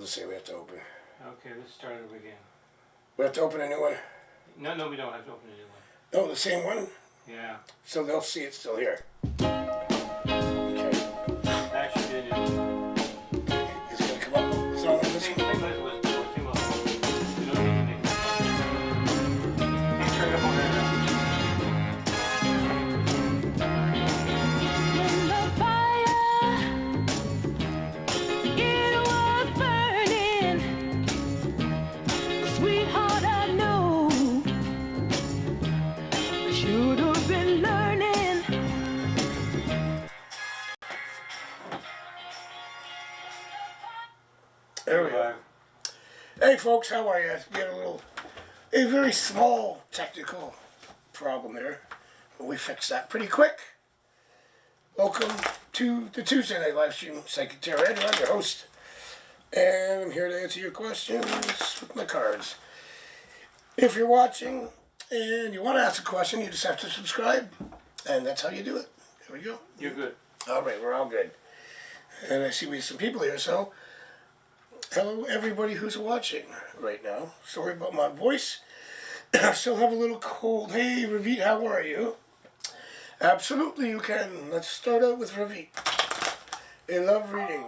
Let's see, we have to open. Okay, let's start it again. We have to open a new one? No, we don't have to open a new one. No, the same one? Yeah. So they'll see it's still here. Okay. That should be a new one. It's going to come up. It's not on this one. You don't need to make it. Turn it up on there now. There we go. Hey folks, how are you? We had a very small technical problem there, but we fixed that pretty quick. Welcome to the Tuesday night live stream. Psychic Tarot Ed, I'm your host, and I'm here to answer your questions with my cards. If you're watching and you want to ask a question, you just have to subscribe, and that's how you do it. There we go. You're good. All right, we're all good. And I see we have some people here, so hello everybody who's watching right now. Sorry about my voice. I still have a little cold. Hey Ravit, how are you? Absolutely you can. Let's start out with Ravit. I love reading.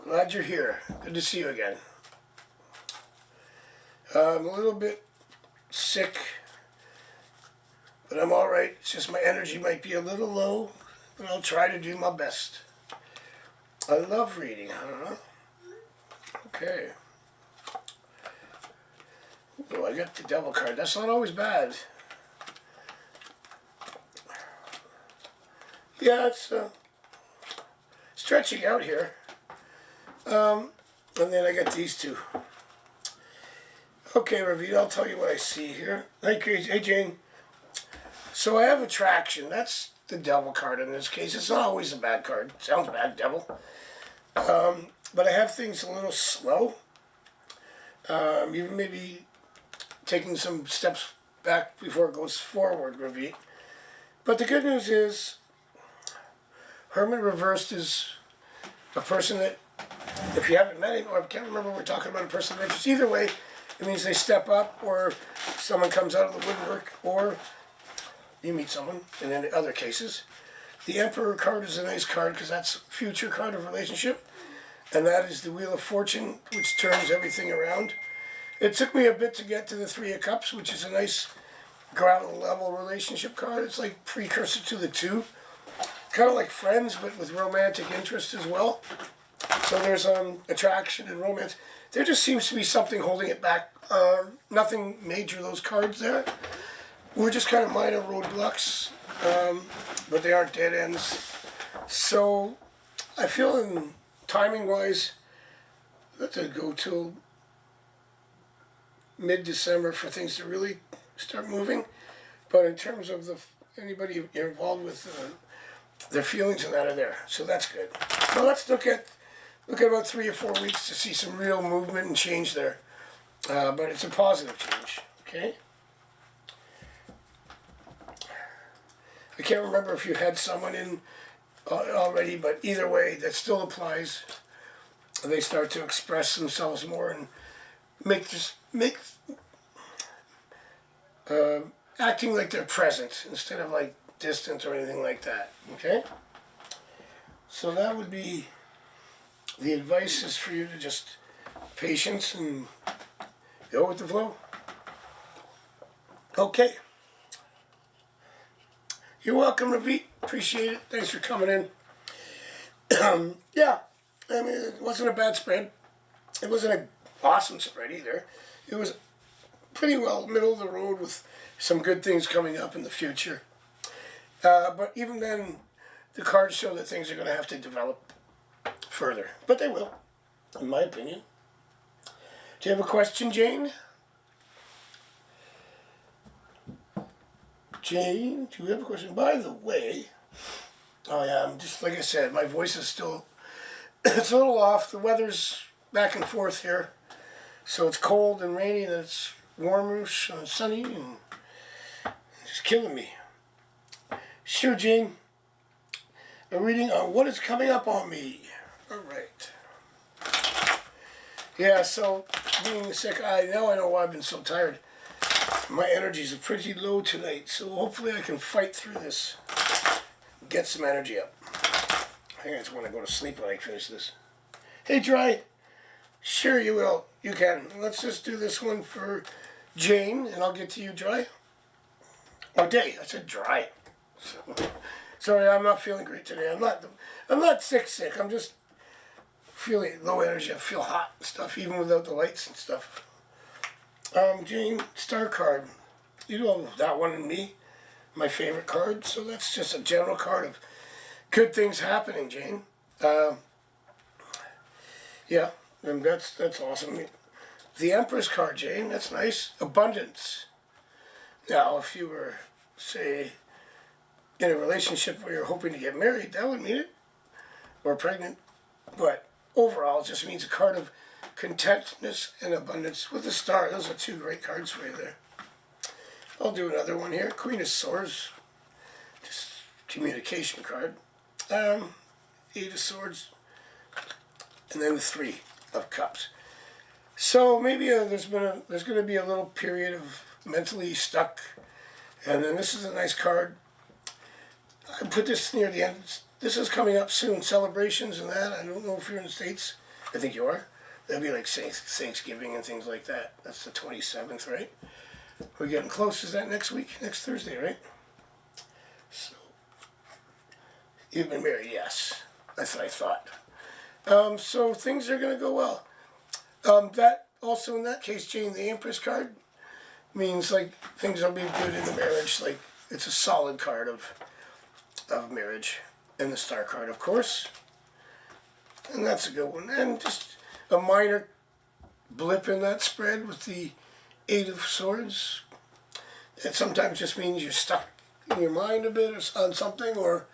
Glad you're here. Good to see you again. I'm a little bit sick, but I'm alright. It's just my energy might be a little low, but I'll try to do my best. I love reading, huh? Okay. Oh, I got the devil card. That's not always bad. Yeah, it's stretching out here. And then I got these two. Okay, Ravit, I'll tell you what I see here. Hey, Jane. So I have attraction. That's the devil card in this case. It's not always a bad card. Sounds bad, devil. But I have things a little slow. Even maybe taking some steps back before it goes forward, Ravit. But the good news is, Hermit Reversed is a person that, if you haven't met him, or I can't remember, we're talking about a person of interest. Either way, it means they step up, or someone comes out of the woodwork, or you meet someone, and in other cases. The Emperor card is a nice card because that's a future card of relationship. And that is the Wheel of Fortune, which turns everything around. It took me a bit to get to the Three of Cups, which is a nice ground level relationship card. It's like precursor to the Two. Kind of like friends, but with romantic interest as well. So there's attraction and romance. There just seems to be something holding it back. Nothing major, those cards there. We're just kind of minor roadblocks, but they aren't dead ends. So I feel timing-wise, that to go till mid-December for things to really start moving. But in terms of anybody you're involved with, their feelings and that are there. So that's good. Now let's look at about 3 or 4 weeks to see some real movement and change there. But it's a positive change, okay? I can't remember if you had someone in already, but either way, that still applies. They start to express themselves more and acting like they're present instead of like distant or anything like that. Okay? So that would be the advice, is for you to just patience and go with the flow. Okay. You're welcome, Ravit. Appreciate it. Thanks for coming in. Yeah, I mean, it wasn't a bad spread. It wasn't an awesome spread either. It was pretty well middle of the road with some good things coming up in the future. But even then, the cards show that things are going to have to develop further. But they will, in my opinion. Do you have a question, Jane? Jane, do you have a question? By the way, oh yeah, I'm just, like I said, my voice is still, it's a little off. The weather's back and forth here. So it's cold and rainy, and it's warmish and sunny, and it's killing me. Sure, Jane. A reading on what is coming up on me. All right. Yeah, so being sick, I know why I've been so tired. My energies are pretty low tonight, so hopefully I can fight through this. Get some energy up. I think I just want to go to sleep when I finish this. Hey, Dry. Sure you will. You can. Let's just do this one for Jane, and I'll get to you, Dry. Oh, Day. I said Dry. Sorry, I'm not feeling great today. I'm not sick. I'm just feeling low energy. I feel hot and stuff, even without the lights and stuff. Jane, star card. You know that one and me, my favorite card. So that's just a general card of good things happening, Jane. Yeah, and that's awesome. The Empress card, Jane. That's nice. Abundance. Now, if you were, say, in a relationship where you're hoping to get married, that would mean it, or pregnant. But overall, it just means a card of contentness and abundance with a star. Those are two great cards for you there. I'll do another one here. Queen of Swords, just communication card. Eight of Swords, and then the Three of Cups. So maybe there's going to be a little period of mentally stuck, and then this is a nice card. I put this near the end. This is coming up soon. Celebrations and that. I don't know if you're in the States. I think you are. That'll be like Thanksgiving and things like that. That's the 27th, right? We're getting close. Is that next week? Next Thursday, right? So, you've been married, yes. That's what I thought. So things are going to go well. That also, in that case, Jane, the Empress card means like things will be good in the marriage. Like it's a solid card of marriage. And the star card, of course. And that's a good one. And just a minor blip in that spread with the Eight of Swords. It sometimes just means you're stuck in your mind a bit on something, or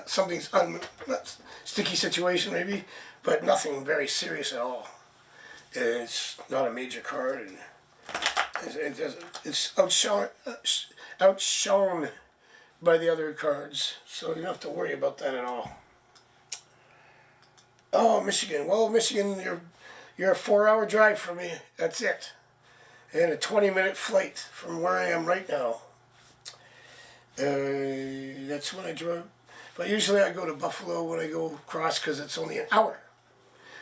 something's sticky situation maybe, but nothing very serious at all. It's not a major card, and it's outshone by the other cards, so you don't have to worry about that at all. Oh, Michigan. Well, Michigan, you're a 4-hour drive from me. That's it. And a 20-minute flight from where I am right now. That's when I drove. But usually I go to Buffalo when I go across because it's only an hour.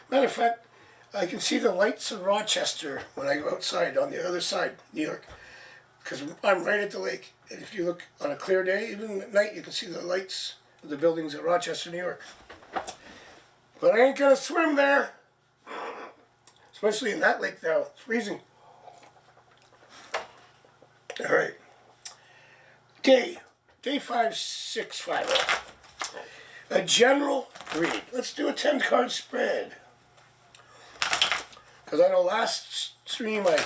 Matter of fact, I can see the lights of Rochester when I go outside on the other side, New York. Because I'm right at the lake. And if you look on a clear day, even at night, you can see the lights of the buildings at Rochester, New York. But I ain't gonna swim there. Especially in that lake now. It's freezing. Alright. Day 5650. A general read. Let's do a 10-card spread. Because I know last stream I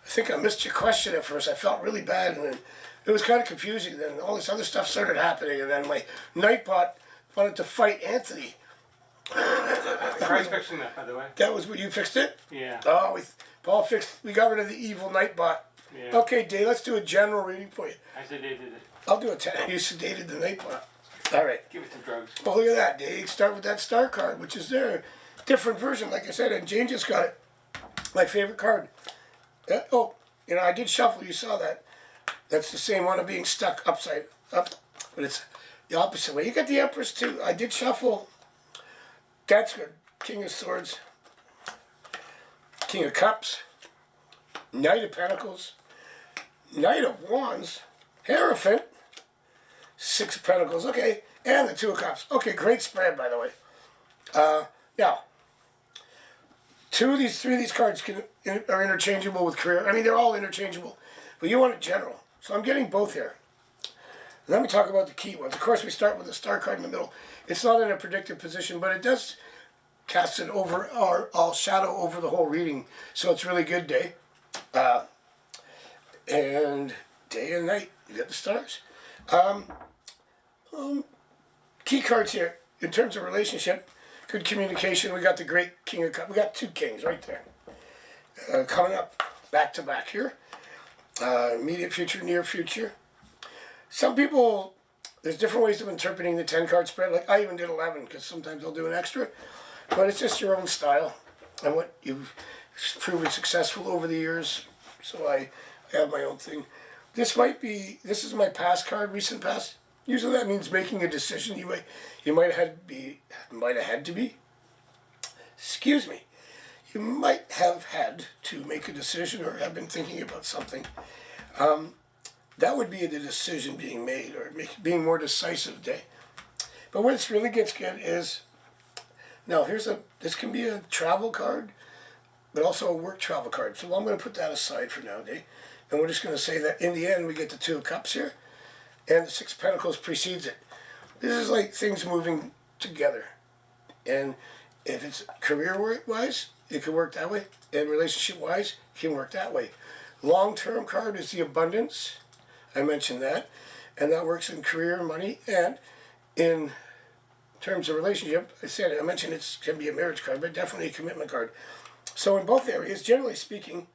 think I missed your question at first. I felt really bad, and then it was kind of confusing. Then all this other stuff started happening, and then my Nightbot wanted to fight Anthony. Try fixing that, by the way. That was what you fixed it? Yeah. Oh, we got rid of the evil Nightbot. Yeah. Okay, Dave, let's do a general reading for you. I sedated it. I'll do a 10. You sedated the Nightbot. All right. Give it some drugs. Well, look at that, Dave. Start with that star card, which is there. Different version, like I said, and Jane just got it. My favorite card. I did shuffle. You saw that. That's the same one of being stuck upside up, but it's the opposite way. You got the Empress too. I did shuffle. That's good. King of Swords. King of Cups. Knight of Pentacles. Knight of Wands. Hierophant. Six of Pentacles. Okay. And the Two of Cups. Okay, great spread, by the way. Now, three of these cards are interchangeable with career. I mean, they're all interchangeable. But you want it general. So I'm getting both here. Let me talk about the key ones. Of course, we start with the star card in the middle. It's not in a predictive position, but it does cast it over, or all shadow over the whole reading. So it's really good day. And day and night, you got the stars. Key cards here, in terms of relationship, good communication. We got the great King of Cups. We got two kings right there. Coming up back to back here. Immediate future, near future. Some people there's different ways of interpreting the 10 card spread. Like I even did 11 because sometimes I'll do an extra, but it's just your own style and what you've proven successful over the years. So I have my own thing. This is my past card, recent past. Usually that means making a decision. You might have had to be. Excuse me. You might have had to make a decision or have been thinking about something. That would be the decision being made or being more decisive day. But where this really gets good is, now this can be a travel card, but also a work travel card. So I'm going to put that aside for now, Dave. And we're just going to say that in the end we get the 2 of Cups here, and the 6 of Pentacles precedes it. This is like things moving together. And if it's career-wise, it can work that way. And relationship-wise, it can work that way. Long-term card is the Abundance. I mentioned that. And that works in career, money, and in terms of relationship. I mentioned it can be a marriage card, but definitely a commitment card. So in both areas, generally speaking,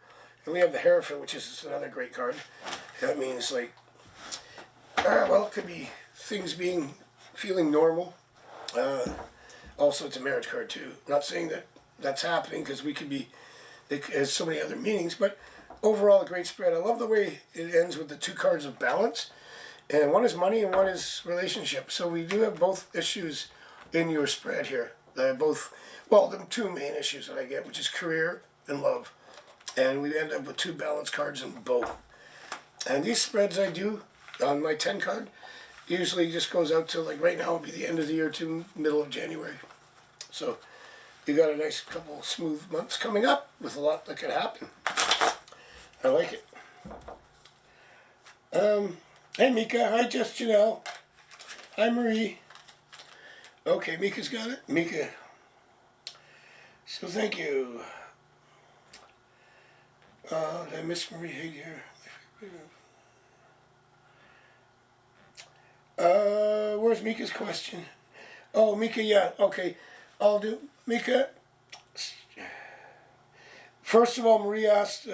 and we have the Hierophant, which is another great card. That means like, it could be things feeling normal. Also, it's a marriage card too. Not saying that that's happening because it has so many other meanings, but overall a great spread. I love the way it ends with the 2 cards of balance. And one is money and one is relationship. So we do have both issues in your spread here. The 2 main issues that I get, which is career and love. And we end up with 2 balance cards in both. And these spreads I do on my 10 card usually just goes out to, like right now, it'll be the end of the year to middle of January. So you got a nice couple smooth months coming up with a lot that could happen. I like it. Hey Mika, hi Just Janelle. Hi Marie. Okay, Mika's got it. Mika. So thank you. Did I miss Marie Haig here? Where's Mika's question? Oh, Mika, yeah, okay. I'll do, Mika. First of all, Marie asked,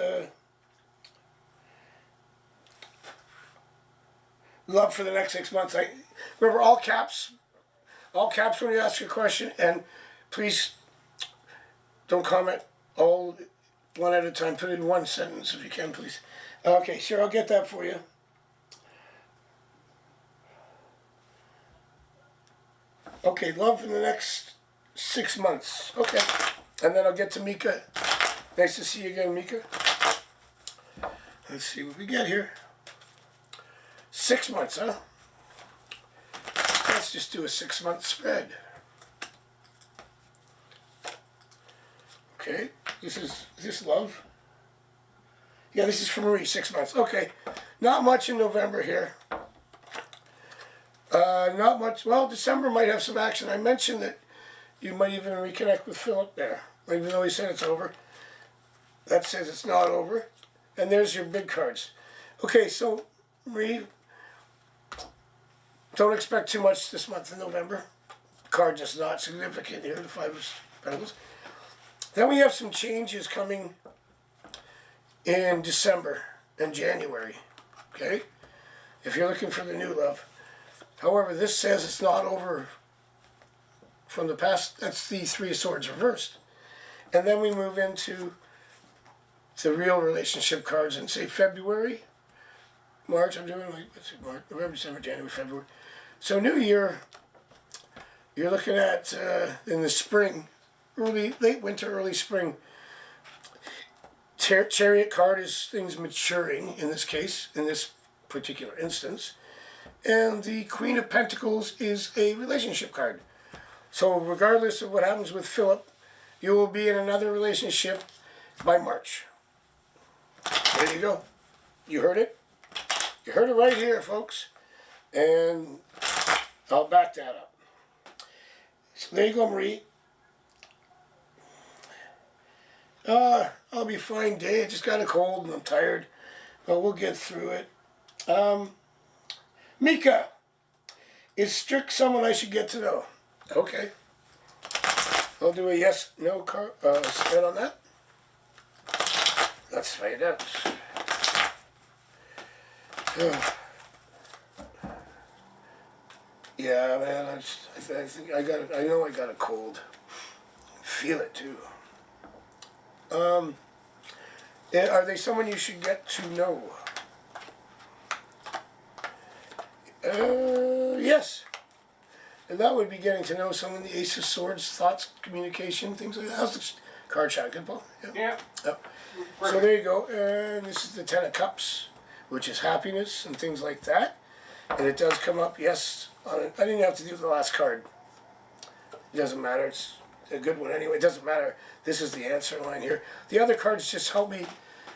love for the next 6 months. Remember all caps when you ask a question, and please don't comment all one at a time. Put it in one sentence if you can, please. Okay, sure, I'll get that for you. Okay, love in the next 6 months. Okay, and then I'll get to Mika. Nice to see you again, Mika. Let's see what we get here. 6 months, huh? Let's just do a 6-month spread. Okay, is this love? Yeah, this is for Marie, 6 months. Okay, not much in November here. Not much. Well, December might have some action. I mentioned that you might even reconnect with Philip there, even though he said it's over. That says it's not over. And there's your big cards. Okay, so Marie, don't expect too much this month in November. Card just not significant here, the 5 of Pentacles. Then we have some changes coming in December and January, okay? If you're looking for the new love. However, this says it's not over from the past. That's the 3 of Swords reversed. And then we move into the real relationship cards in, say, February, March. I'm doing like, let's see, March, November, December, January, February. So New Year, you're looking at in the spring, late winter, early spring. Chariot card is things maturing in this case, in this particular instance. And the Queen of Pentacles is a relationship card. So regardless of what happens with Philip, you will be in another relationship by March. There you go. You heard it. You heard it right here, folks. And I'll back that up. So there you go, Marie. I'll be fine, Day. I just got a cold and I'm tired. But we'll get through it. Mika, is Strick someone I should get to know? Okay. I'll do a yes/no spread on that. Let's find out. Yeah, man. I think I got. I know I got a cold. Feel it too. Are they someone you should get to know? Yes. And that would be getting to know someone, the Ace of Swords, thoughts, communication, things like that. How's the card shot? Good, Paul? Yeah. Yep. So there you go. And this is the Ten of Cups, which is happiness and things like that. And it does come up, yes. I didn't have to do the last card. It doesn't matter. It's a good one anyway. It doesn't matter. This is the answer line here. The other cards just help me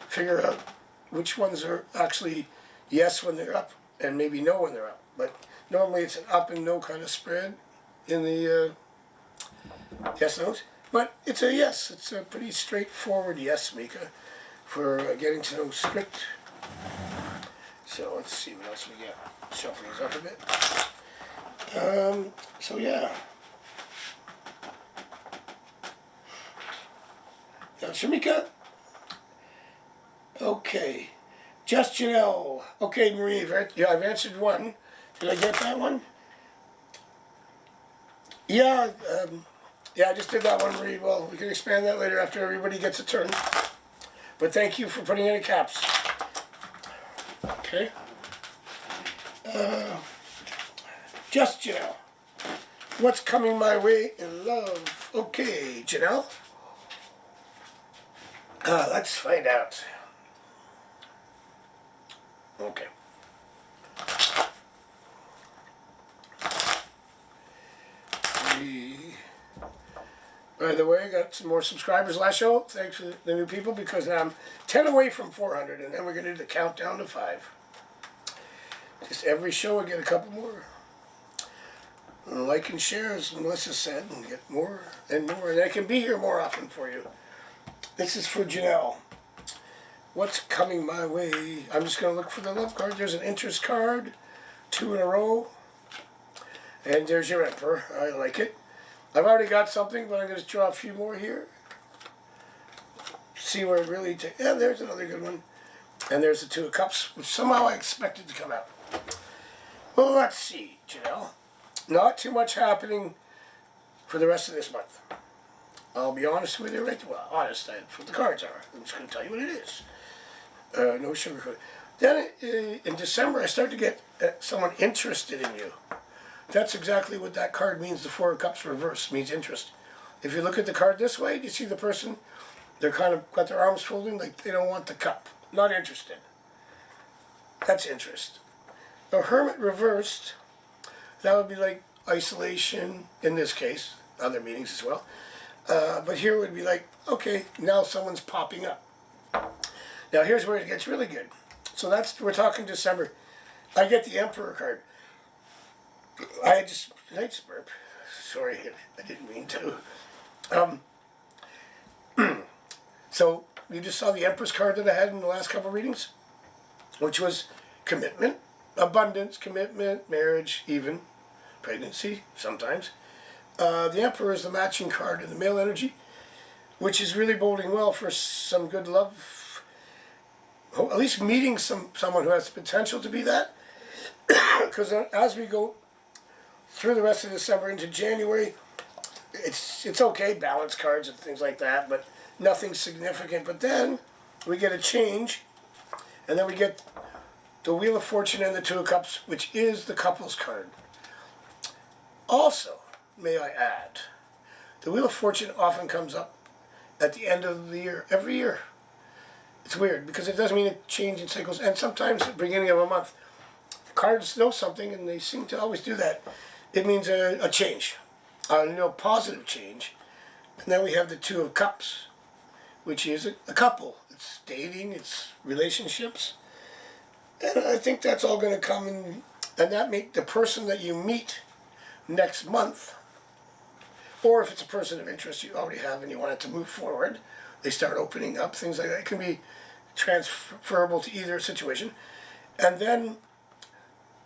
figure out which ones are actually yes when they're up and maybe no when they're up. But normally it's an up and no kind of spread in the yes no's. But it's a yes. It's a pretty straightforward yes, Mika, for getting to know strict. So let's see what else we get. Shuffle these up a bit. So yeah. Shamika. Okay. Just Janelle. Okay, Marie, I've answered one. Did I get that one? Yeah, yeah, I just did that one, Marie. Well, we can expand that later after everybody gets a turn. But thank you for putting in the caps. Okay. Just Janelle. What's coming my way in love? Okay, Janelle. Let's find out. Okay. By the way, I got some more subscribers last show. Thanks for the new people, because I'm 10 away from 400, and then we're going to do the countdown to 5. Just every show I get a couple more. Like and share, as Melissa said, and get more and more. And I can be here more often for you. This is for Janelle. What's coming my way? I'm just going to look for the love card. There's an interest card. 2 in a row. And there's your Emperor. I like it. I've already got something, but I'm going to draw a few more here. See where it really takes. Yeah, there's another good one. And there's the 2 of Cups, which somehow I expected to come out. Well, let's see, Janelle. Not too much happening for the rest of this month. I'll be honest with you, right? Well, honest, that's what the cards are. I'm just going to tell you what it is. No sugarcoat. Then in December, I start to get someone interested in you. That's exactly what that card means. The 4 of Cups reverse means interest. If you look at the card this way, do you see the person? They're kind of got their arms folding, like they don't want the cup. Not interested. That's interest. The Hermit reversed, that would be like isolation in this case, other meanings as well. But here it would be like, okay, now someone's popping up. Now here's where it gets really good. So we're talking December. I get the Emperor card. I just burp. Sorry, I didn't mean to. So you just saw the Empress card that I had in the last couple of readings, which was commitment, abundance, commitment, marriage, even pregnancy sometimes. The Emperor is the matching card in the male energy, which is really boding well for some good love. At least meeting someone who has the potential to be that. Because as we go through the rest of December into January, it's okay, balance cards and things like that, but nothing significant. But then we get a change, and then we get the Wheel of Fortune and the 2 of Cups, which is the couples card. Also, may I add, the Wheel of Fortune often comes up at the end of the year, every year. It's weird, because it doesn't mean a change in cycles, and sometimes at the beginning of a month, cards know something, and they seem to always do that. It means a change, positive change. And then we have the 2 of Cups, which is a couple. It's dating, it's relationships. And I think that's all going to come in, and that make the person that you meet next month, or if it's a person of interest you already have and you want it to move forward, they start opening up, things like that. It can be transferable to either situation. And then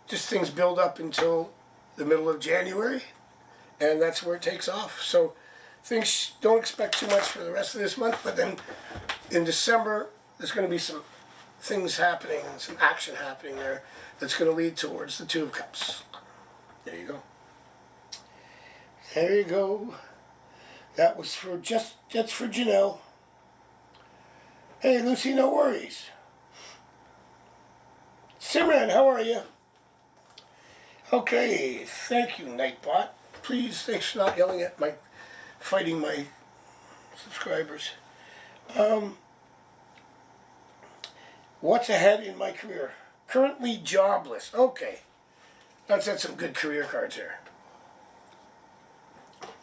just things build up until the middle of January, and that's where it takes off. So things, don't expect too much for the rest of this month, but then in December there's going to be some things happening and some action happening there that's going to lead towards the 2 of Cups. There you go. There you go. That was that's for Janelle. Hey Lucy, no worries. Simran, how are you? Okay, thank you, Nightbot. Please, thanks for not yelling at fighting my subscribers. What's ahead in my career? Currently jobless. Okay, that's some good career cards here.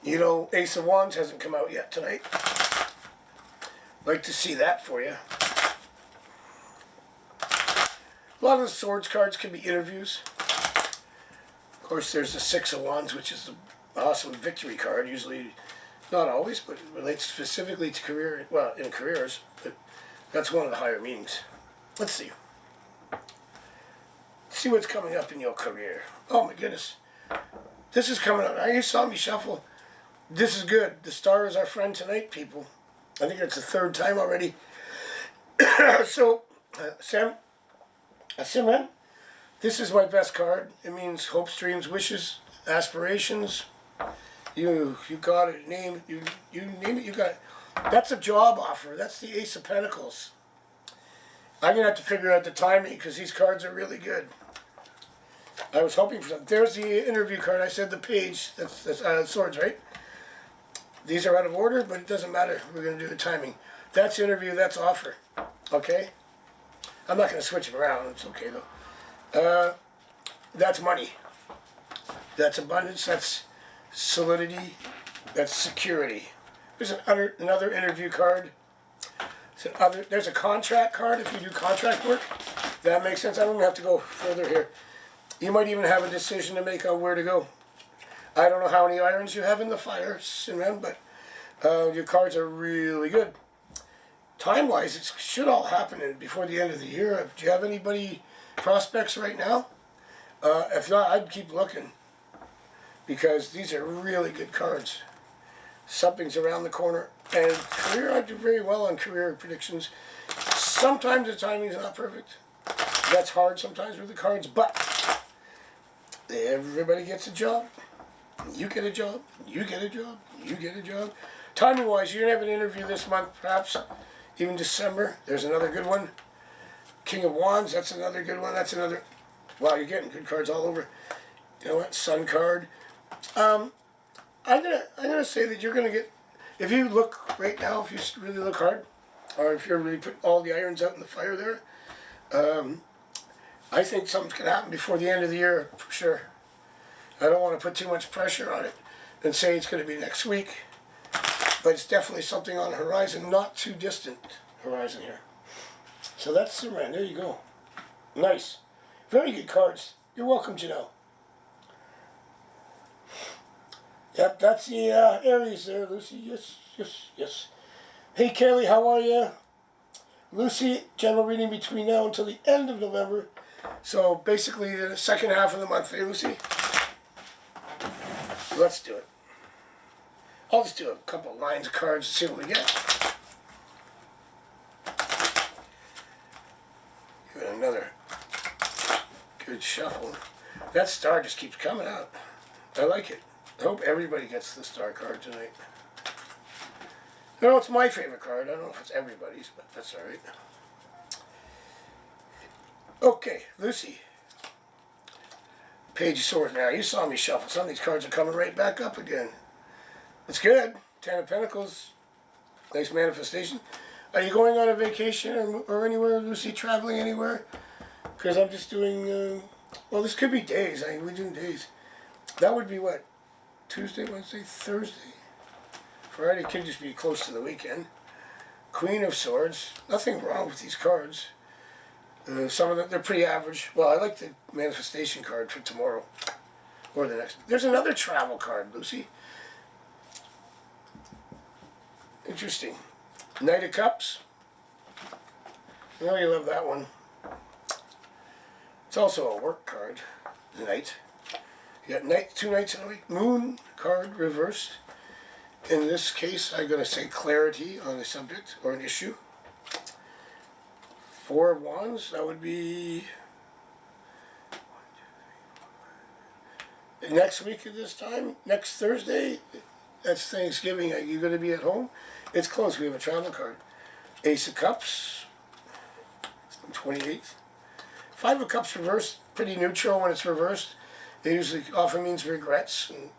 You know, Ace of Wands hasn't come out yet tonight. Like to see that for you. A lot of the Swords cards can be interviews. Of course, there's the Six of Wands, which is the awesome victory card. Usually, not always, but it relates specifically to career. Well, in careers, but that's one of the higher meanings. Let's see. See what's coming up in your career. Oh my goodness, this is coming up. Now you saw me shuffle. This is good. The star is our friend tonight, people. I think it's the third time already. So, Simran, this is my best card. It means hopes, dreams, wishes, aspirations. You got it. Name you name it. You got it. That's a job offer. That's the Ace of Pentacles. I'm gonna have to figure out the timing because these cards are really good. I was hoping for them. There's the interview card. I said the page. That's Swords, right? These are out of order, but it doesn't matter. We're going to do the timing. That's interview, that's offer. Okay? I'm not going to switch them around. It's okay, though. That's money. That's abundance. That's solidity. That's security. There's another interview card. There's a contract card if you do contract work. That makes sense. I don't have to go further here. You might even have a decision to make on where to go. I don't know how many irons you have in the fire, Simran, but your cards are really good. Time-wise, it should all happen before the end of the year. Do you have anybody prospects right now? If not, I'd keep looking because these are really good cards. Something's around the corner. And career, I do very well on career predictions. Sometimes the timing is not perfect. That's hard sometimes with the cards, but everybody gets a job. You get a job, you get a job, you get a job. Timing-wise, you're going to have an interview this month, perhaps even December. There's another good one. King of Wands, that's another good one. That's another... Wow, you're getting good cards all over. You know what? Sun card. I'm gonna say that you're going to get... If you look right now, if you really look hard, or if you're really putting all the irons out in the fire there, I think something's going to happen before the end of the year, for sure. I don't want to put too much pressure on it and say it's going to be next week, but it's definitely something on the horizon, not too distant horizon here. So that's Simran. There you go. Nice. Very good cards. You're welcome, Janelle. Yep, that's the Aries there, Lucy. Yes, yes, yes. Hey, Kelly, how are you? Lucy, general reading between now until the end of November. So basically the second half of the month. Hey, Lucy? Let's do it. I'll just do a couple of lines of cards and see what we get. Give it another good shuffle. That star just keeps coming out. I like it. I hope everybody gets the star card tonight. You know, it's my favorite card. I don't know if it's everybody's, but that's all right. Okay, Lucy. Page of Swords. Now, you saw me shuffle. Some of these cards are coming right back up again. It's good. Ten of Pentacles. Nice manifestation. Are you going on a vacation or anywhere, Lucy? Traveling anywhere? Because I'm just doing... well, this could be days. We're doing days. That would be what? Tuesday, Wednesday, Thursday? Friday could just be close to the weekend. Queen of Swords. Nothing wrong with these cards. Some of them, they're pretty average. Well, I like the manifestation card for tomorrow. Or the next. There's another travel card, Lucy. Interesting. Knight of Cups. Oh, you love that one. It's also a work card. Knight. You got night, 2 nights in a week. Moon card reversed. In this case, I'm going to say clarity on a subject or an issue. 4 of Wands, that would be next week at this time, next Thursday, that's Thanksgiving. Are you going to be at home? It's close. We have a travel card. Ace of Cups, 28th. Five of Cups reversed, pretty neutral when it's reversed. It usually often means regrets and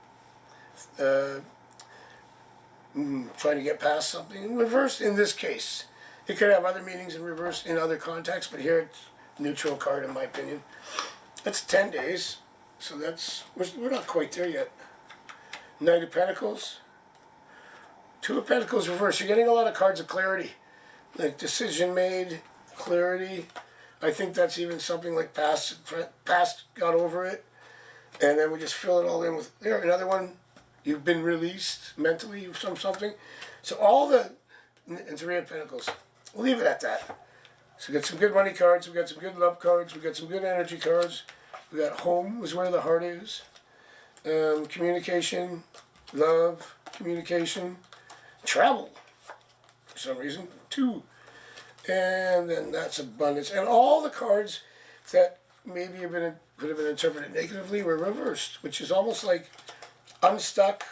trying to get past something. Reversed in this case. It could have other meanings in reverse in other contexts, but here it's neutral card in my opinion. That's 10 days, so we're not quite there yet. Knight of Pentacles. Two of Pentacles reversed. You're getting a lot of cards of clarity, like decision made, clarity. I think that's even something like past got over it, and then we just fill it all in with there. Another one, you've been released mentally from something. So all the and Three of Pentacles. We'll leave it at that. So we got some good money cards. We got some good love cards. We got some good energy cards. We got home is where the heart is. Communication, love, communication, travel. For some reason, 2. And then that's abundance. And all the cards that maybe could have been interpreted negatively were reversed, which is almost like unstuck,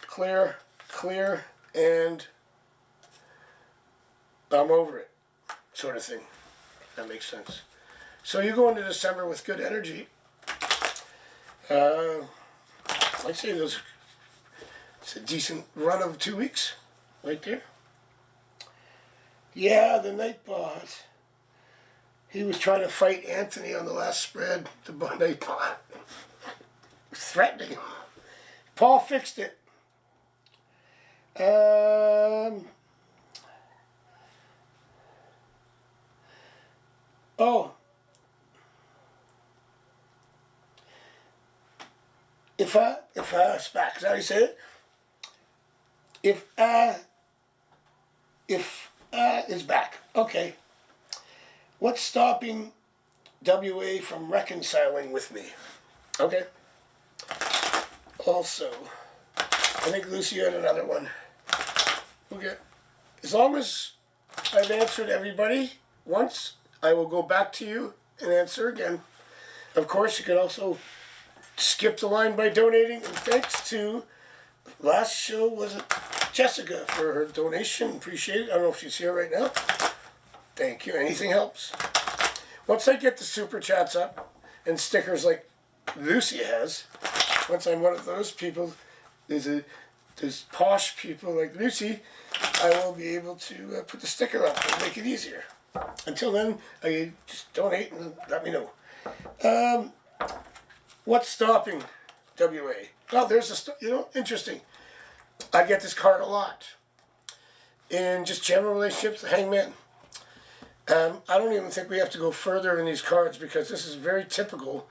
clear, and I'm over it, sort of thing. That makes sense. So you go into December with good energy. I'd say it's a decent run of 2 weeks, right there. Yeah, the Nightbot. He was trying to fight Anthony on the last spread, the Nightbot. Threatening him. Paul fixed it. Oh. If is back, is that how you say it? If is back. Okay. What's stopping WA from reconciling with me? Okay. Also, I think Lucy had another one. Okay. As long as I've answered everybody once, I will go back to you and answer again. Of course, you can also skip the line by donating. And thanks to last show, was it Jessica, for her donation. Appreciate it. I don't know if she's here right now. Thank you. Anything helps. Once I get the super chats up and stickers like Lucy has, once I'm one of those people, there's posh people like Lucy, I will be able to put the sticker up and make it easier. Until then, I just donate and let me know. What's stopping WA? Oh, there's interesting. I get this card a lot. In just general relationships, the Hangman. I don't even think we have to go further in these cards because this is very typical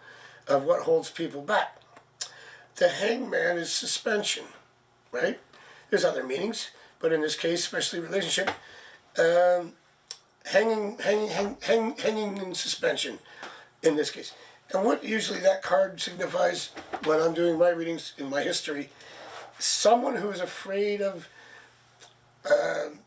of what holds people back. The Hangman is suspension, right? There's other meanings, but in this case, especially relationship, hanging in suspension in this case. And what usually that card signifies when I'm doing my readings in my history, someone who is afraid of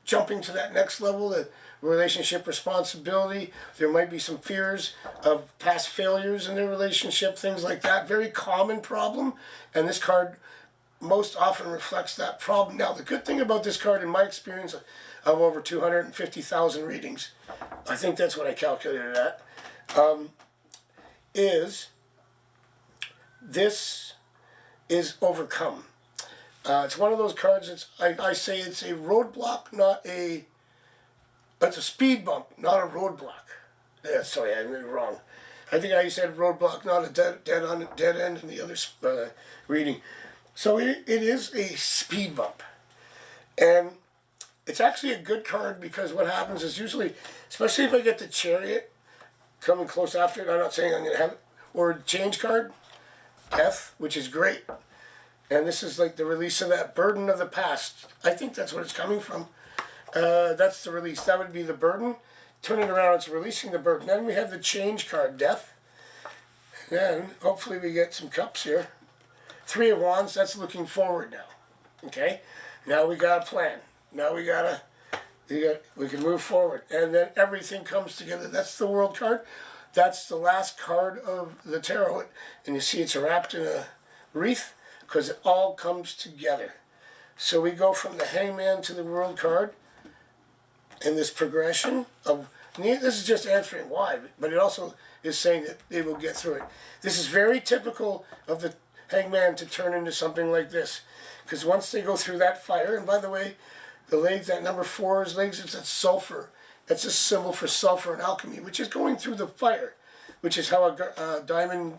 jumping to that next level, the relationship responsibility. There might be some fears of past failures in their relationship, things like that. Very common problem, and this card most often reflects that problem. Now, the good thing about this card, in my experience of over 250,000 readings, I think that's what I calculated at, is this is overcome. It's one of those cards, I say it's a roadblock, it's a speed bump, not a roadblock. Yeah, sorry, I made it wrong. I think I said roadblock, not a dead end in the other reading. So it is a speed bump. And it's actually a good card because what happens is usually, especially if I get the Chariot coming close after it, I'm not saying I'm going to have it, or a change card, Death, which is great. And this is like the release of that burden of the past. I think that's what it's coming from. That's the release. That would be the burden. Turn it around, it's releasing the burden. Then we have the change card, Death. Then hopefully we get some cups here. 3 of Wands, that's looking forward now. Okay? Now we got a plan. Now we can move forward. And then everything comes together. That's the World card. That's the last card of the tarot, and you see it's wrapped in a wreath because it all comes together. So we go from the Hangman to the World card in this progression of, this is just answering why, but it also is saying that they will get through it. This is very typical of the Hangman to turn into something like this, because once they go through that fire, and by the way, the legs, that number 4 is legs, it's a sulfur. That's a symbol for sulfur and alchemy, which is going through the fire, which is how a diamond,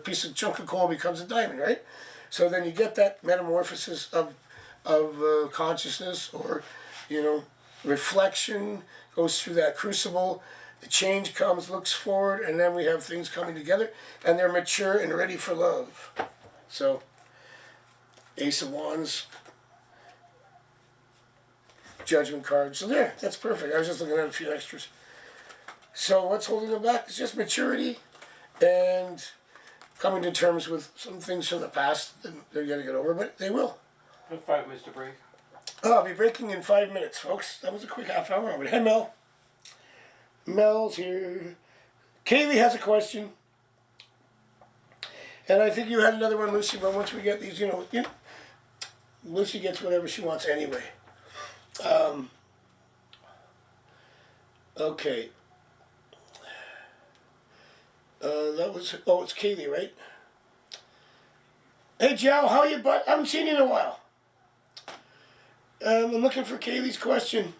piece of chunk of coal becomes a diamond, right? So then you get that metamorphosis of consciousness, or, reflection, goes through that crucible. The change comes, looks forward, and then we have things coming together, and they're mature and ready for love. So, Ace of Wands, Judgment card. So there, that's perfect. I was just looking at a few extras. So what's holding them back? It's just maturity and coming to terms with some things from the past that they're going to get over, but they will. 5 minutes to break. I'll be breaking in 5 minutes, folks. That was a quick half hour. But hey, Mel. Mel's here. Kaylee has a question. And I think you had another one, Lucy, but once we get these, Lucy gets whatever she wants anyway. Okay. That was, it's Kaylee, right? Hey, Joe, how are you, bud? I haven't seen you in a while. I'm looking for Kaylee's question.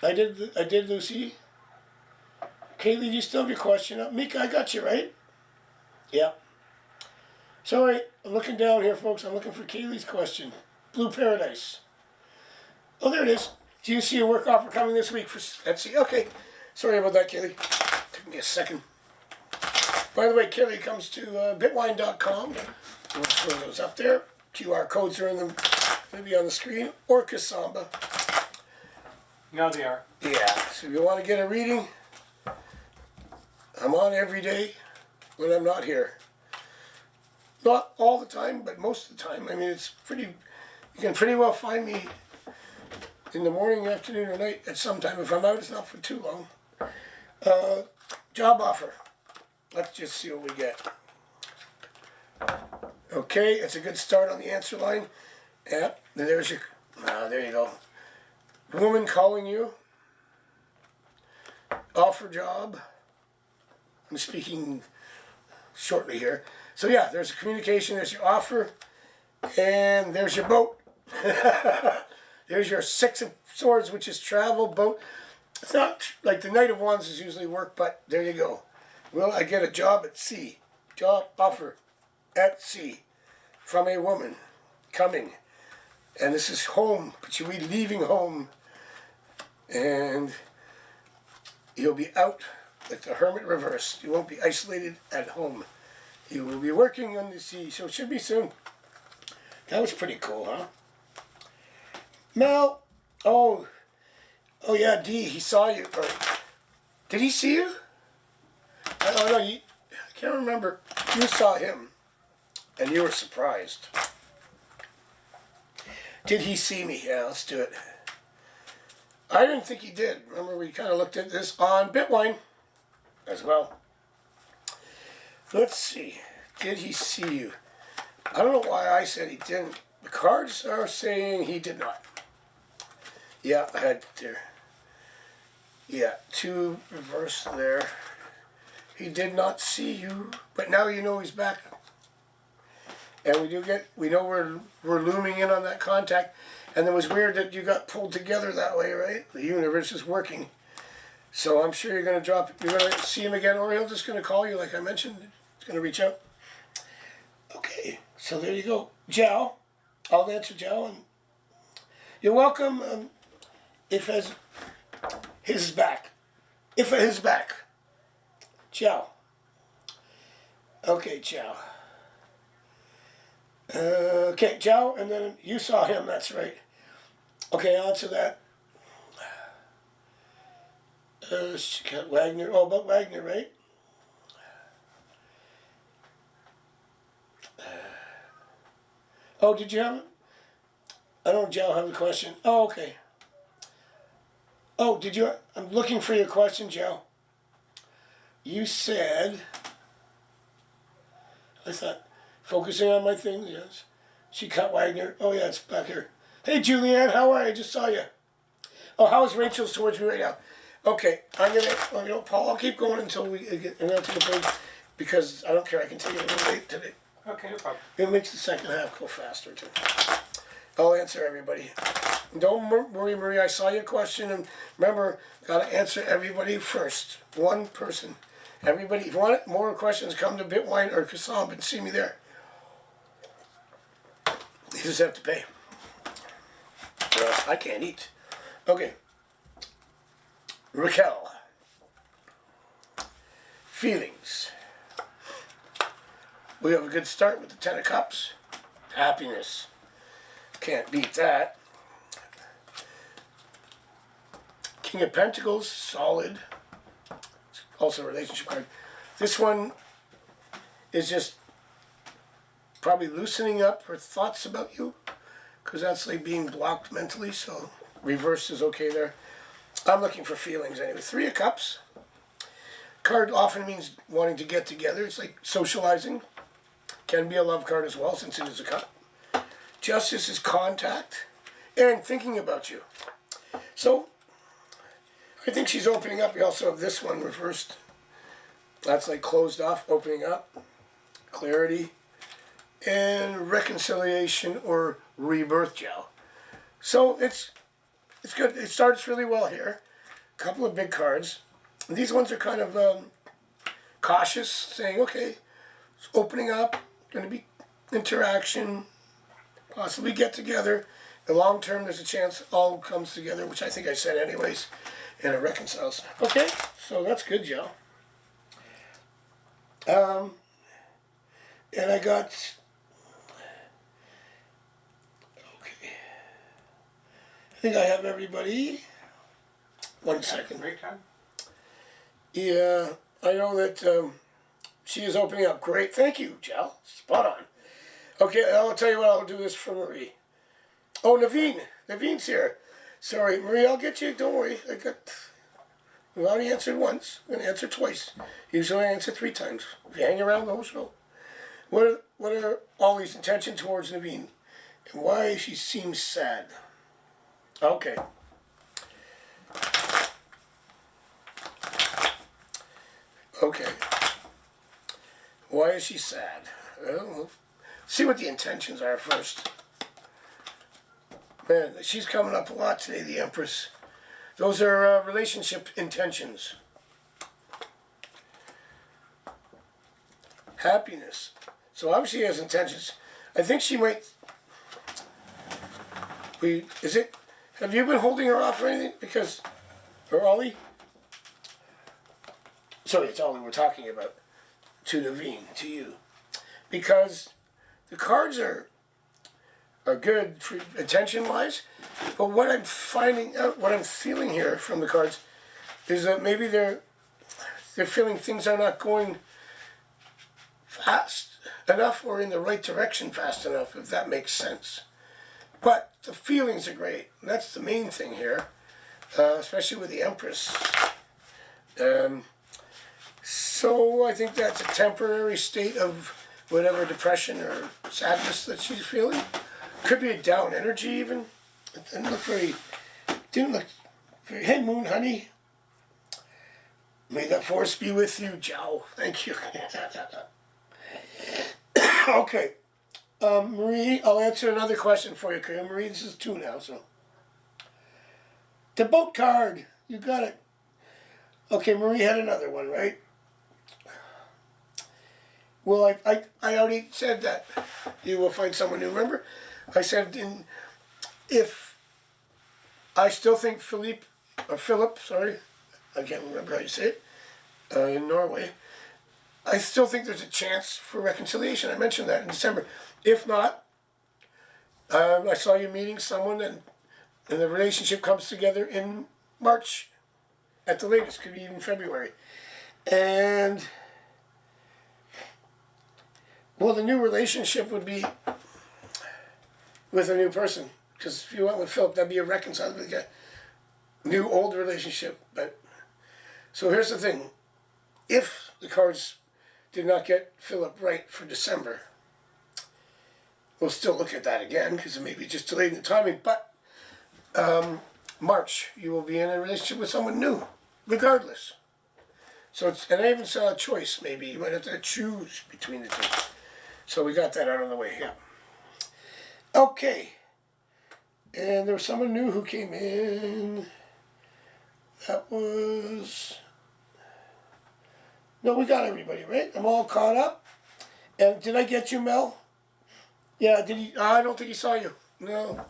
I did, Lucy. Kaylee, do you still have your question up? Mika, I got you, right? Yeah. Sorry, I'm looking down here, folks. I'm looking for Kaylee's question. Blue Paradise. Oh, there it is. Do you see a work offer coming this week for Etsy? Okay. Sorry about that, Kaylee. Took me a second. By the way, Kaylee comes to bitwine.com. We'll throw those up there. QR codes are in them, maybe on the screen. Or Kasamba. Now they are. Yeah. So if you want to get a reading, I'm on every day when I'm not here. Not all the time, but most of the time. I mean, you can pretty well find me in the morning, afternoon, or night at some time. If I'm out, it's not for too long. Job offer. Let's just see what we get. Okay, it's a good start on the answer line. Yep, there's your, there you go. Woman calling you. Offer job. I'm speaking shortly here. So yeah, there's a communication, there's your offer, and there's your boat. There's your 6 of Swords, which is travel, boat. It's not like the Knight of Wands is usually work, but there you go. Will I get a job at sea? Job offer at sea from a woman coming. And this is home, but you'll be leaving home. And you'll be out like the hermit reverse. You won't be isolated at home. You will be working on the sea, so it should be soon. That was pretty cool, huh? Mel, oh yeah, D, he saw you. Or, did he see you? I don't know, I can't remember. You saw him, and you were surprised. Did he see me? Yeah, let's do it. I didn't think he did. Remember, we kind of looked at this on Bitwine as well. Let's see. Did he see you? I don't know why I said he didn't. The cards are saying he did not. Yeah, I had there. Yeah, 2 reverse there. He did not see you, but now you know he's back. And we know we're looming in on that contact. And it was weird that you got pulled together that way, right? The universe is working. So I'm sure you're going to see him again, or he'll just going to call you, like I mentioned. He's going to reach out. Okay, so there you go. Jow, I'll answer Jow. And you're welcome. If his back. If his back. Jow. Okay, Jow. Okay, Jow, and then you saw him, that's right. Okay, on to that. Wagner, about Wagner, right? Did you have it? I don't know, Joe, have a question. Oh, okay. Oh, did you? I'm looking for your question, Joe. You said, I thought, focusing on my things, yes. She cut Wagner. Oh, yeah, it's back here. Hey, Julianne, how are you? I just saw you. Oh, how is Rachel's towards me right now? Okay, Paul, I'll keep going until we get to the break because I don't care. I can take it a little late today. Okay, no problem. It makes the second half go faster, too. I'll answer everybody. Don't worry, Marie. I saw your question, and remember, got to answer everybody first. One person. Everybody, if you want more questions, come to Bitwine or Kasam and see me there. You just have to pay. Or else I can't eat. Okay. Raquel. Feelings. We have a good start with the Ten of Cups. Happiness. Can't beat that. King of Pentacles, solid. Also a relationship card. This one is just probably loosening up her thoughts about you, because that's like being blocked mentally, so reverse is okay there. I'm looking for feelings anyway. Three of Cups. Card often means wanting to get together. It's like socializing. Can be a love card as well, since it is a cup. Justice is contact and thinking about you. So I think she's opening up. We also have this one reversed. That's like closed off, opening up, clarity, and reconciliation or rebirth, Joe. So it's good. It starts really well here. A couple of big cards. These ones are kind of cautious, saying, okay, it's opening up, going to be interaction, possibly get together. The long term, there's a chance all comes together, which I think I said anyways, and it reconciles. Okay, so that's good, Joe. And I got, okay, I think I have everybody. 1 second. Break time? Yeah, I know that she is opening up. Great, thank you, Joe. Spot on. Okay, I'll tell you what, I'll do this for Marie. Oh, Naveen. Naveen's here. Sorry, Marie, I'll get you. Don't worry. We've already answered once. I'm going to answer twice. Usually I answer 3 times. If you hang around the whole show. What are Ollie's intention towards Naveen? And why she seems sad? Okay. Okay. Why is she sad? Well, we'll see what the intentions are first. Man, she's coming up a lot today, the Empress. Those are relationship intentions. Happiness. So obviously she has intentions. I think she might... Have you been holding her off or anything? Because... Or Ollie? Sorry, it's Ollie we're talking about. To Naveen, to you. Because the cards are good for attention-wise, but what I'm finding out, what I'm feeling here from the cards, is that maybe they're feeling things are not going fast enough or in the right direction fast enough, if that makes sense. But the feelings are great. That's the main thing here, especially with the Empress. So I think that's a temporary state of whatever depression or sadness that she's feeling. Could be a down energy even. It didn't look very, hey Moon, honey. May the force be with you, Joe. Thank you. Okay. Marie, I'll answer another question for you, okay? Marie, this is 2 now, so. The boat card. You got it. Okay, Marie had another one, right? Well, I already said that you will find someone new. Remember, I said if I still think Philip, sorry, I can't remember how you say it, in Norway, I still think there's a chance for reconciliation. I mentioned that in December. If not, I saw you meeting someone and the relationship comes together in March at the latest, could be even February. And... well, the new relationship would be with a new person. Because if you went with Philip, that'd be a reconciled guy. new old relationship. But so here's the thing: if the cards did not get Philip right for December, we'll still look at that again because it may be just delayed in the timing. But March, you will be in a relationship with someone new, regardless. So and I even saw a choice. Maybe you might have to choose between the two. So we got that out of the way. Yeah. Okay. And there was someone new who came in. That was... No, we got everybody, right? I'm all caught up. And did I get you, Mel? Yeah, did he? I don't think he saw you. No.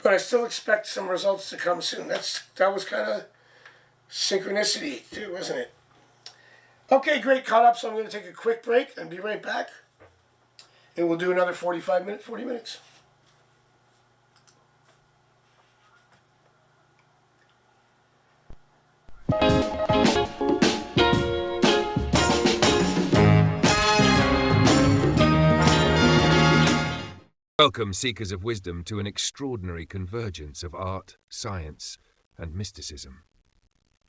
But I still expect some results to come soon. That was kind of synchronicity, too, wasn't it? Okay, great. Caught up, so I'm going to take a quick break and be right back. And we'll do another 40 minutes. Welcome, seekers of wisdom, to an extraordinary convergence of art, science, and mysticism.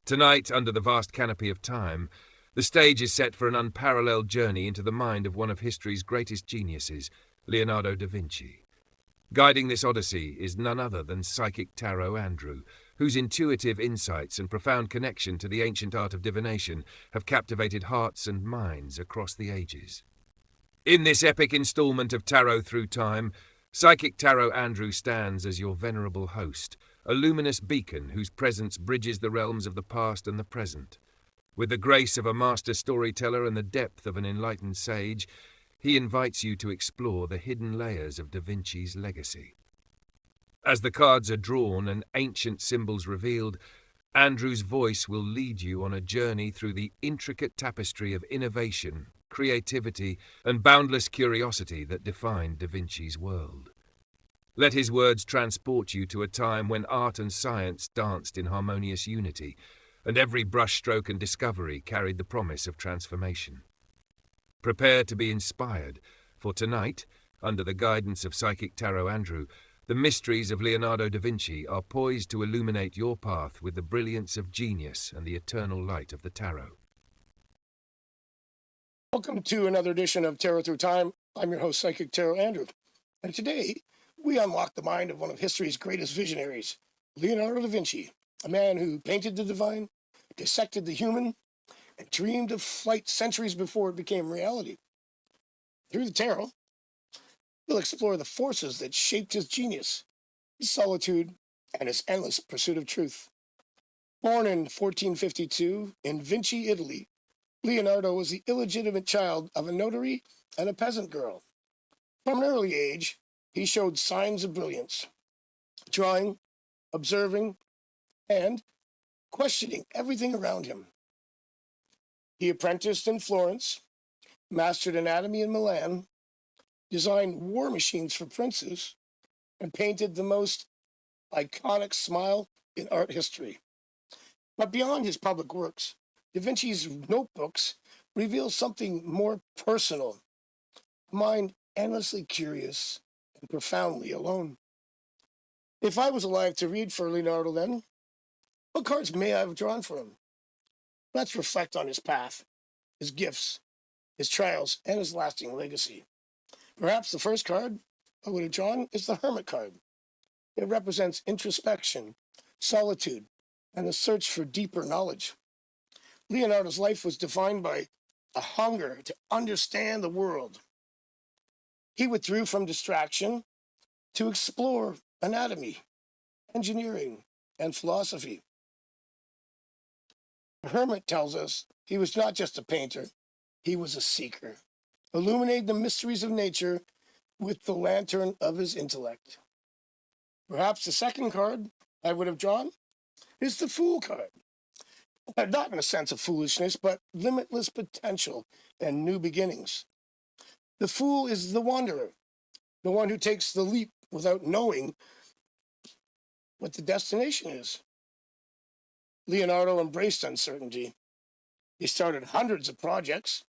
Tonight, under the vast canopy of time, the stage is set for an unparalleled journey into the mind of one of history's greatest geniuses, Leonardo da Vinci. Guiding this odyssey is none other than psychic tarot Andrew, whose intuitive insights and profound connection to the ancient art of divination have captivated hearts and minds across the ages. In this epic installment of Tarot Through Time, Psychic Tarot Andrew stands as your venerable host, a luminous beacon whose presence bridges the realms of the past and the present. With the grace of a master storyteller and the depth of an enlightened sage, he invites you to explore the hidden layers of Da Vinci's legacy. As the cards are drawn and ancient symbols revealed, Andrew's voice will lead you on a journey through the intricate tapestry of innovation, creativity, and boundless curiosity that defined Da Vinci's world. Let his words transport you to a time when art and science danced in harmonious unity, and every brushstroke and discovery carried the promise of transformation. Prepare to be inspired, for tonight, under the guidance of Psychic Tarot Andrew, the mysteries of Leonardo da Vinci are poised to illuminate your path with the brilliance of genius and the eternal light of the tarot. Welcome to another edition of Tarot Through Time. I'm your host, Psychic Tarot Andrew. And today, we unlock the mind of one of history's greatest visionaries, Leonardo da Vinci, a man who painted the divine, dissected the human, and dreamed of flight centuries before it became reality. Through the tarot, we'll explore the forces that shaped his genius, his solitude, and his endless pursuit of truth. Born in 1452 in Vinci, Italy, Leonardo was the illegitimate child of a notary and a peasant girl. From an early age, he showed signs of brilliance, drawing, observing, and questioning everything around him. He apprenticed in Florence, mastered anatomy in Milan, designed war machines for princes, and painted the most iconic smile in art history. But beyond his public works, Da Vinci's notebooks reveal something more personal, a mind endlessly curious and profoundly alone. If I was alive to read for Leonardo then, what cards may I have drawn for him? Let's reflect on his path, his gifts, his trials, and his lasting legacy. Perhaps the first card I would have drawn is the Hermit card. It represents introspection, solitude, and the search for deeper knowledge. Leonardo's life was defined by a hunger to understand the world. He withdrew from distraction to explore anatomy, engineering, and philosophy. The Hermit tells us he was not just a painter, he was a seeker, illuminating the mysteries of nature with the lantern of his intellect. Perhaps the second card I would have drawn is the Fool card. Not in a sense of foolishness, but limitless potential and new beginnings. The Fool is the wanderer, the one who takes the leap without knowing what the destination is. Leonardo embraced uncertainty. He started hundreds of projects,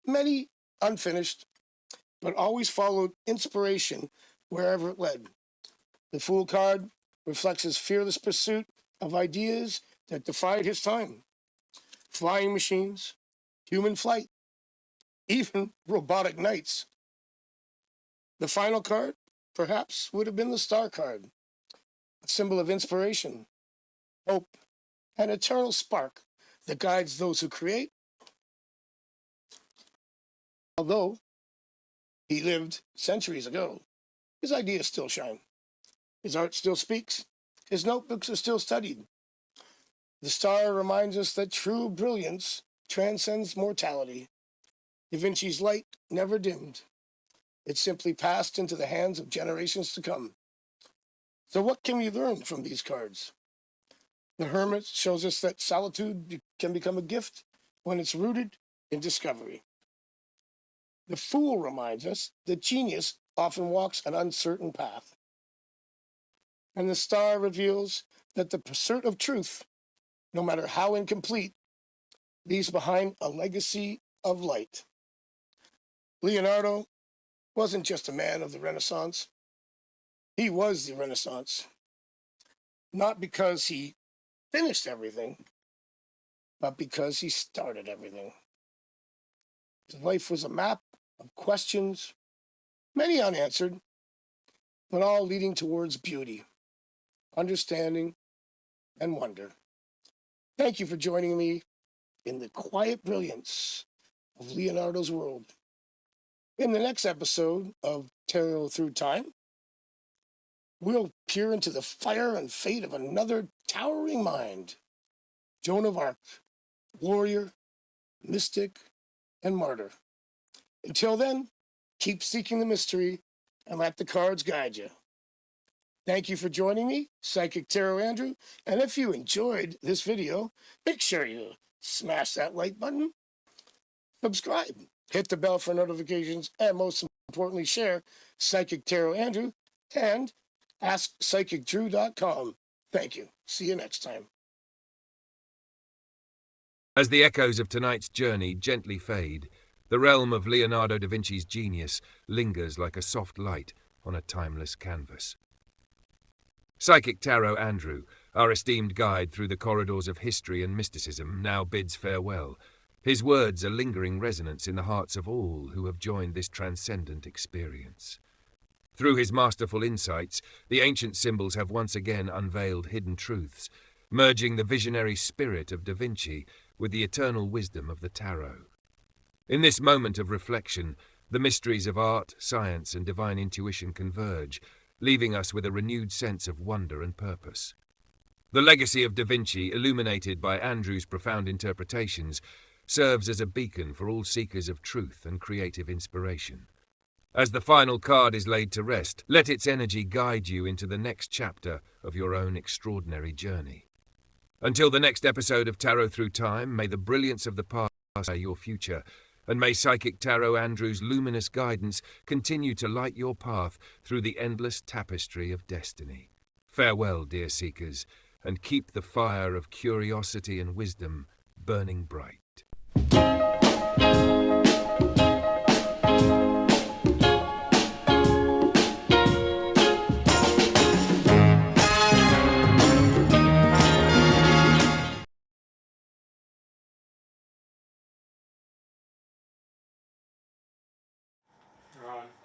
many unfinished, but always followed inspiration wherever it led. The Fool card reflects his fearless pursuit of ideas that defied his time. Flying machines, human flight, even robotic knights. The final card, perhaps, would have been the star card, a symbol of inspiration, hope, and eternal spark that guides those who create. Although he lived centuries ago, his ideas still shine. His art still speaks. His notebooks are still studied. The star reminds us that true brilliance transcends mortality. Da Vinci's light never dimmed. It simply passed into the hands of generations to come. So what can we learn from these cards? The Hermit shows us that solitude can become a gift when it's rooted in discovery. The Fool reminds us that genius often walks an uncertain path. And the Star reveals that the pursuit of truth, no matter how incomplete, leaves behind a legacy of light. Leonardo wasn't just a man of the Renaissance. He was the Renaissance. Not because he finished everything, but because he started everything. His life was a map of questions, many unanswered, but all leading towards beauty, understanding, and wonder. Thank you for joining me in the quiet brilliance of Leonardo's world. In the next episode of Tarot Through Time, we'll peer into the fire and fate of another towering mind, Joan of Arc, warrior, mystic, and martyr. Until then, keep seeking the mystery and let the cards guide you. Thank you for joining me, Psychic Tarot Andrew, and if you enjoyed this video, make sure you smash that like button, subscribe, hit the bell for notifications, and most importantly, share Psychic Tarot Andrew and AskPsychicDrew.com. Thank you. See you next time. As the echoes of tonight's journey gently fade, the realm of Leonardo da Vinci's genius lingers like a soft light on a timeless canvas. Psychic Tarot Andrew, our esteemed guide through the corridors of history and mysticism, now bids farewell. His words a lingering resonance in the hearts of all who have joined this transcendent experience. Through his masterful insights, the ancient symbols have once again unveiled hidden truths, merging the visionary spirit of Da Vinci with the eternal wisdom of the tarot. In this moment of reflection, the mysteries of art, science, and divine intuition converge, leaving us with a renewed sense of wonder and purpose. The legacy of Da Vinci, illuminated by Andrew's profound interpretations, serves as a beacon for all seekers of truth and creative inspiration. As the final card is laid to rest, let its energy guide you into the next chapter of your own extraordinary journey. Until the next episode of Tarot Through Time, may the brilliance of the past inspire your future, and may Psychic Tarot Andrew's luminous guidance continue to light your path through the endless tapestry of destiny. Farewell, dear seekers, and keep the fire of curiosity and wisdom burning bright.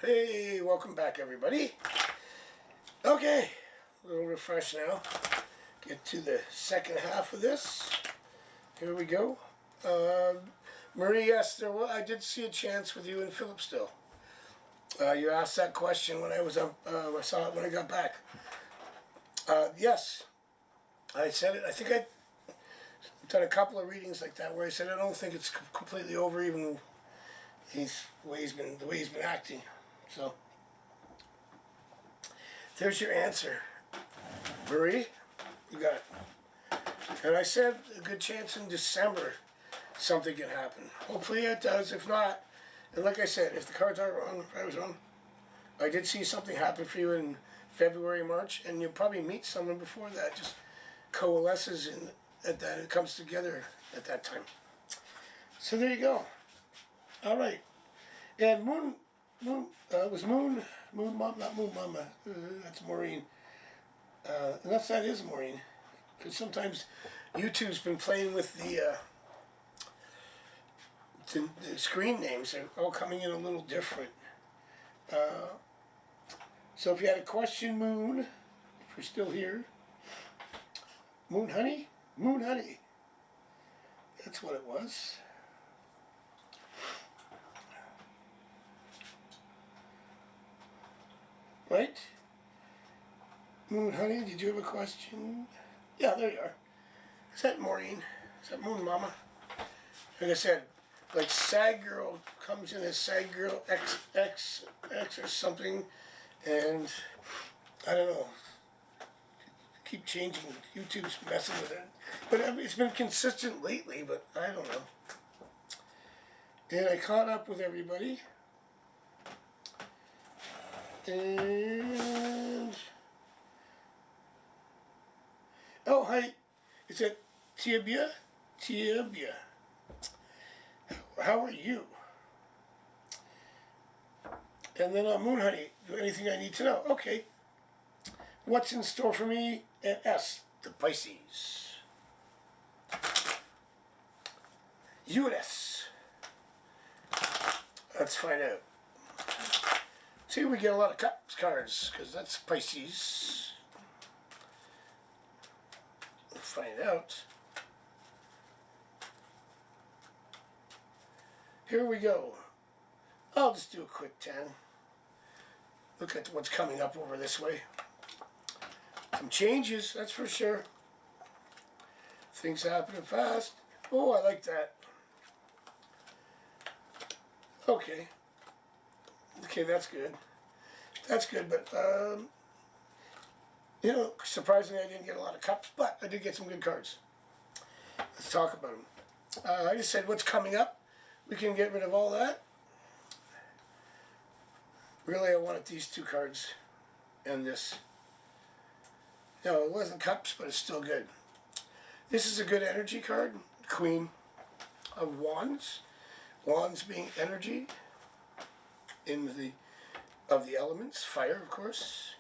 Hey, welcome back, everybody. Okay, a little refresh now. Get to the second half of this. Here we go. Marie, yes, I did see a chance with you and Philip still. You asked that question when I was up. I saw it when I got back. Yes, I said it. I think I've done a couple of readings like that where I said I don't think it's completely over, even the way he's been acting. So there's your answer, Marie. You got it. And I said a good chance in December something can happen. Hopefully it does. If not, and like I said, if the cards are wrong, if I was wrong, I did see something happen for you in February, March, and you'll probably meet someone before that. Just coalesces at that. It comes together at that time. So there you go. All right. And Moon Mama, that's Maureen. Unless that is Maureen. Because sometimes YouTube's been playing with the screen names. They're all coming in a little different. So if you had a question, Moon, if you're still here. Moon Honey? Moon Honey. That's what it was. Right? Moon Honey, did you have a question? Yeah, there you are. Is that Maureen? Is that Moon Mama? Like I said, like Sad Girl comes in as Sad Girl XX or something, and I don't know. Keep changing. YouTube's messing with it, but it's been consistent lately. But I don't know. And I caught up with everybody, and oh hi, is it Tibia? Tibia. How are you? And then on Moon Honey, anything I need to know? Okay. What's in store for me at S, the Pisces? Uranus. Let's find out. See, we get a lot of cups cards, because that's Pisces. We'll find out. Here we go. I'll just do a quick 10. Look at what's coming up over this way. Some changes, that's for sure. Things happening fast. Oh, I like that. Okay. Okay, that's good. That's good, but, you know, surprisingly I didn't get a lot of cups, but I did get some good cards. Let's talk about them. I just said what's coming up. We can get rid of all that. Really, I wanted these two cards and this. No, it wasn't cups, but it's still good. This is a good energy card. Queen of Wands. Wands being energy in of the elements. Fire, of course.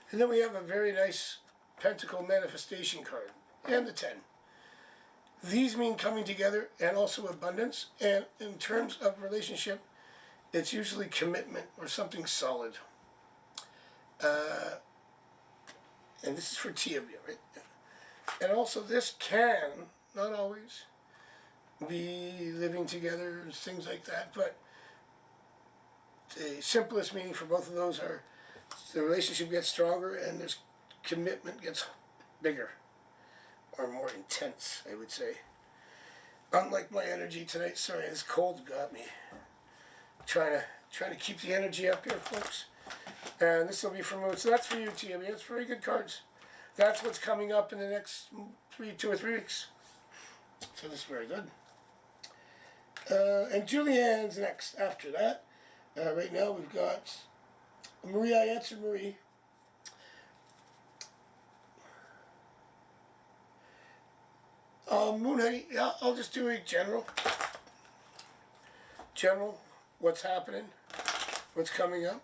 And then we have a very nice Pentacle manifestation card. And the 10. These mean coming together and also abundance. And in terms of relationship, it's usually commitment or something solid. And this is for Tibia, right? And also this can, not always, be living together, things like that. But the simplest meaning for both of those are the relationship gets stronger and there's commitment gets bigger. Or more intense, I would say. Unlike my energy tonight, sorry, this cold got me. Trying to keep the energy up here, folks. And this will be for Moon. So that's for you, Tia. It's very good cards. That's what's coming up in the next 2 or 3 weeks. So this is very good. And Julianne's next after that. Right now we've got Marie. I answered Marie. Moon Honey, yeah, I'll just do a general. General, what's happening, what's coming up,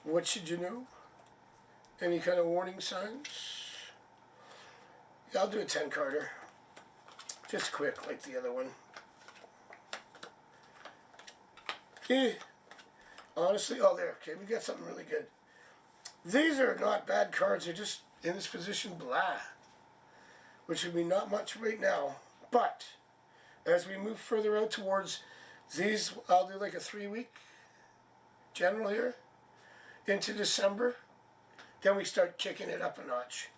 what should you know, any kind of warning signs. Yeah, I'll do a 10-carder, just quick like the other one. Okay, honestly, oh there, okay, we got something really good. These are not bad cards, they're just in this position, blah. Which would be not much right now, but as we move further out towards these, I'll do like a 3-week general here, into December, then we start kicking it up a notch,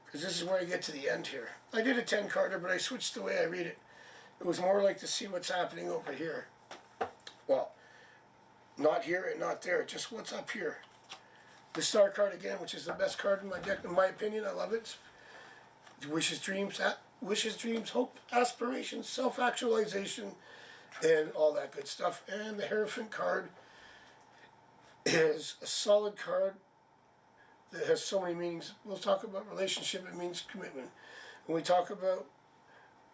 because this is where I get to the end here. I did a 10-carder, but I switched the way I read it. It was more like to see what's happening over here. Well, not here and not there, just what's up here. The star card again, which is the best card in my deck, in my opinion. I love it. Wishes, dreams, hope, aspirations, self-actualization, and all that good stuff. And the Hierophant card is a solid card that has so many meanings. We'll talk about relationship, it means commitment. When we talk about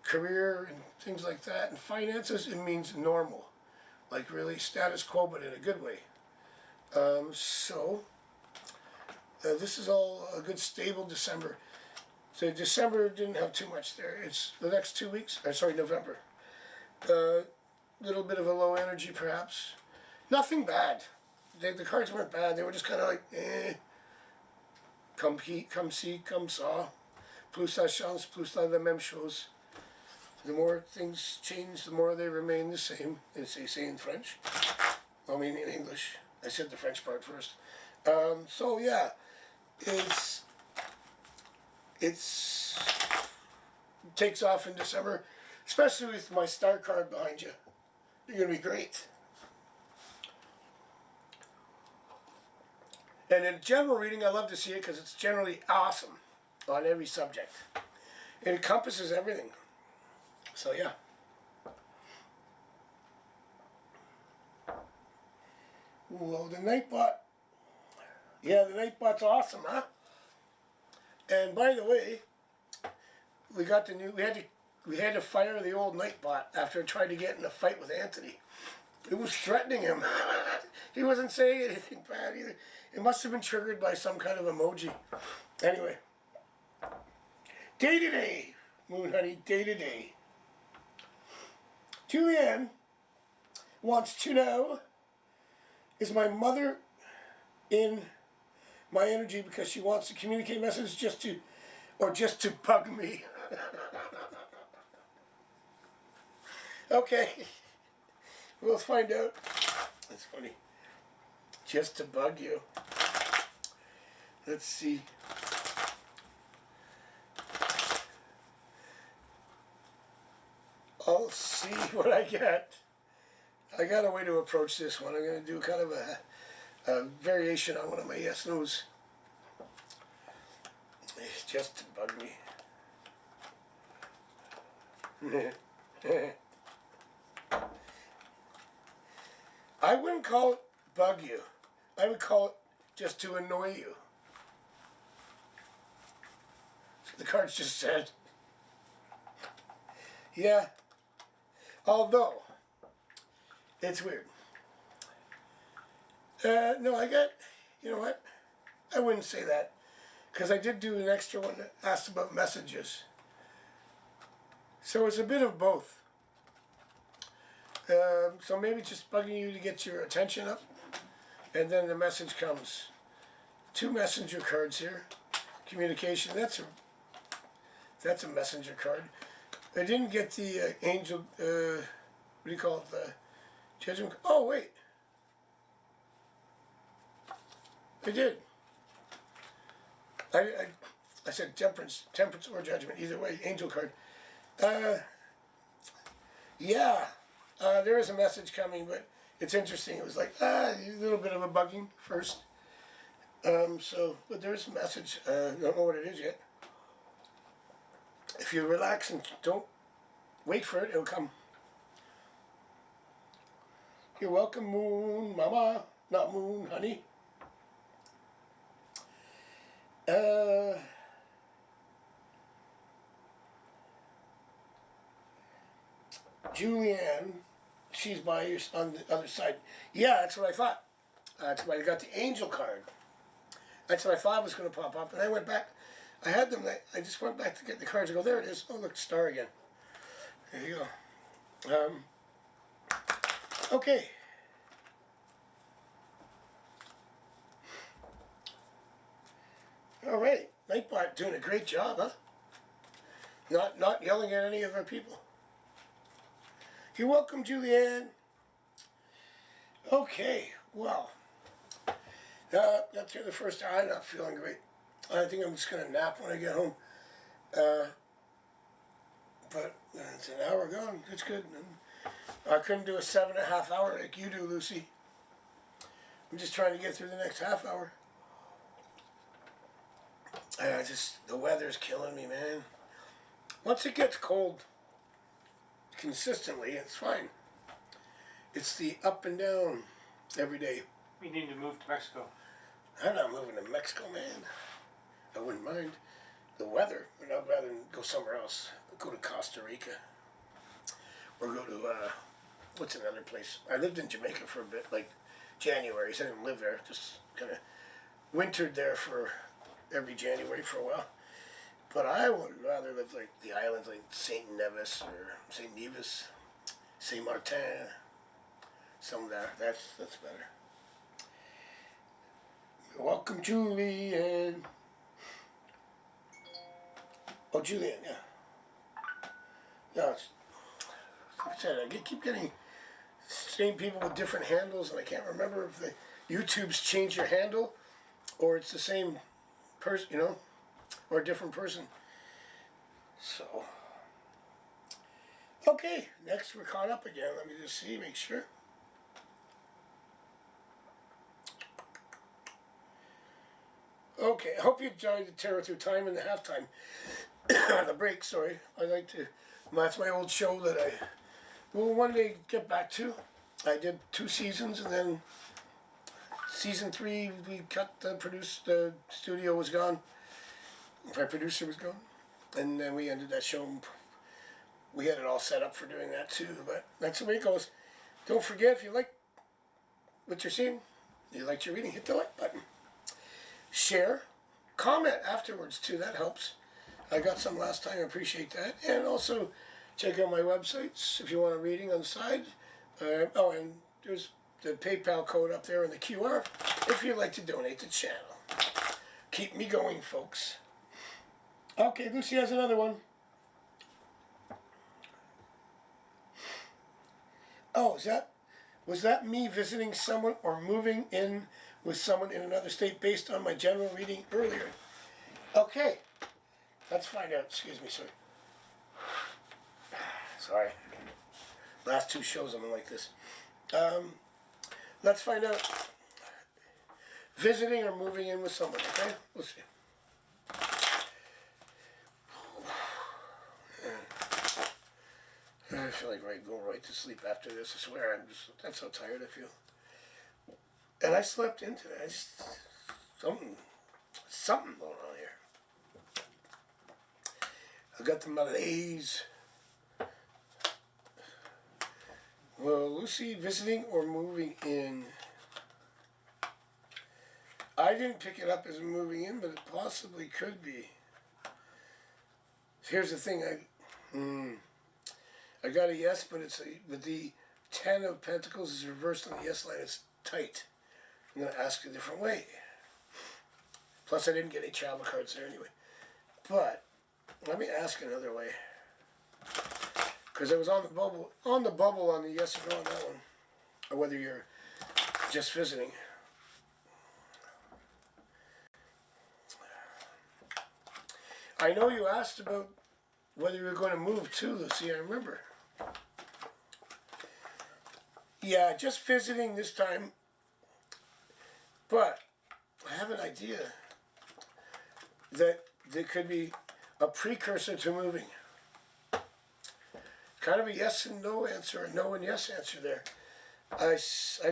career and things like that, and finances, it means normal. Like really status quo, but in a good way. So, This is all a good stable December. So December didn't have too much there. It's the next 2 weeks, or sorry, November. Little bit of a low energy perhaps. Nothing bad. The cards weren't bad. They were just kind of like, eh. Comme ci, comme ça. Plus ça change, plus la même chose. The more things change, the more they remain the same, as they say in French. I mean in English. I said the French part first. So yeah, it takes off in December, especially with my star card behind you. You're gonna be great. And in general reading, I love to see it because it's generally awesome on every subject. It encompasses everything. So yeah. Well, the Nightbot. Yeah, the Nightbot's awesome, huh? And by the way, we got the new. We had to fire the old Nightbot after it tried to get in a fight with Anthony. It was threatening him. He wasn't saying anything bad either. It must have been triggered by some kind of emoji. Anyway. Day to day, Moon Honey, day to day. Julianne wants to know, is my mother in my energy because she wants to communicate messages just to bug me? Okay. We'll find out. That's funny. Just to bug you. Let's see. I'll see what I get. I got a way to approach this one. I'm going to do kind of a variation on one of my yes nos. Just to bug me. I wouldn't call it bug you. I would call it just to annoy you. The cards just said. Yeah. Although, it's weird. No, I got, you know what? I wouldn't say that. Because I did do an extra one that asked about messages. So it's a bit of both. So maybe just bugging you to get your attention up. And then the message comes. 2 messenger cards here. Communication, that's a messenger card. I didn't get the angel, what do you call it, the judgment. Oh, wait. I did. I said temperance or judgment, either way, angel card. Yeah, there is a message coming, but it's interesting. It was like, a little bit of a bugging first. But there's a message. I don't know what it is yet. If you relax and don't wait for it, it'll come. You're welcome, Moon Mama. Not Moon Honey. Julianne, she's by you on the other side. Yeah, that's what I thought. That's why I got the angel card. That's what I thought was going to pop up. And I went back. I had them. I just went back to get the cards and go, there it is. Oh, look, star again. There you go. Okay. All right. Nightbot doing a great job, huh? Not yelling at any of our people. You're welcome, Julianne. Okay, well. Got through the first hour. I'm not feeling great. I think I'm just going to nap when I get home. But it's an hour gone. It's good. And I couldn't do a 7.5 hour like you do, Lucy. I'm just trying to get through the next half hour. The weather's killing me, man. Once it gets cold consistently, it's fine. It's the up and down every day. We need to move to Mexico. I'm not moving to Mexico, man. I wouldn't mind the weather, but I'd rather go somewhere else. Go to Costa Rica. Or go to, what's another place? I lived in Jamaica for a bit, like January, so I didn't live there. Just kind of wintered there for every January for a while. But I would rather live like the islands, like Saint Nevis or Saint Nevis, Saint Martin. Some there. That's better. Welcome, Julian. Oh, Julian, yeah. No, it's, like I said, I keep getting same people with different handles, and I can't remember if the YouTube's changed your handle or it's the same person, you know, or a different person. So, okay, next we're caught up again. Let me just see, make sure. Okay, I hope you enjoyed the Terror Through Time and the halftime. The break, sorry. I like to, that's my old show that I will one day get back to. I did 2 seasons, and then season 3 we cut the studio was gone. My producer was gone. And then we ended that show. We had it all set up for doing that too, but that's the way it goes. Don't forget, if you like what you're seeing, you liked your reading, hit the like button. Share, comment afterwards too, that helps. I got some last time, I appreciate that. And also check out my websites if you want a reading on the side. Oh, and there's the PayPal code up there in the QR if you'd like to donate to the channel. Keep me going, folks. Okay, Lucy has another one. Oh, was that me visiting someone or moving in with someone in another state based on my general reading earlier? Okay, let's find out. Excuse me, sorry. Sorry. Last 2 shows I'm like this. Let's find out. Visiting or moving in with someone, okay? We'll see. I feel like going right to sleep after this. I swear, that's how tired I feel. And I slept into it. Something going on here. I got the malaise. Well, Lucy, visiting or moving in? I didn't pick it up as moving in, but it possibly could be. Here's the thing, I got a yes, but but the 10 of Pentacles is reversed on the yes line. It's tight. I'm going to ask a different way. Plus, I didn't get any travel cards there anyway. But let me ask another way, because I was on the bubble on the yes or no on that one, or whether you're just visiting. I know you asked about whether you were going to move too, Lucy. I remember. Yeah, just visiting this time. But I have an idea that there could be a precursor to moving. Kind of a yes and no answer, a no and yes answer there. I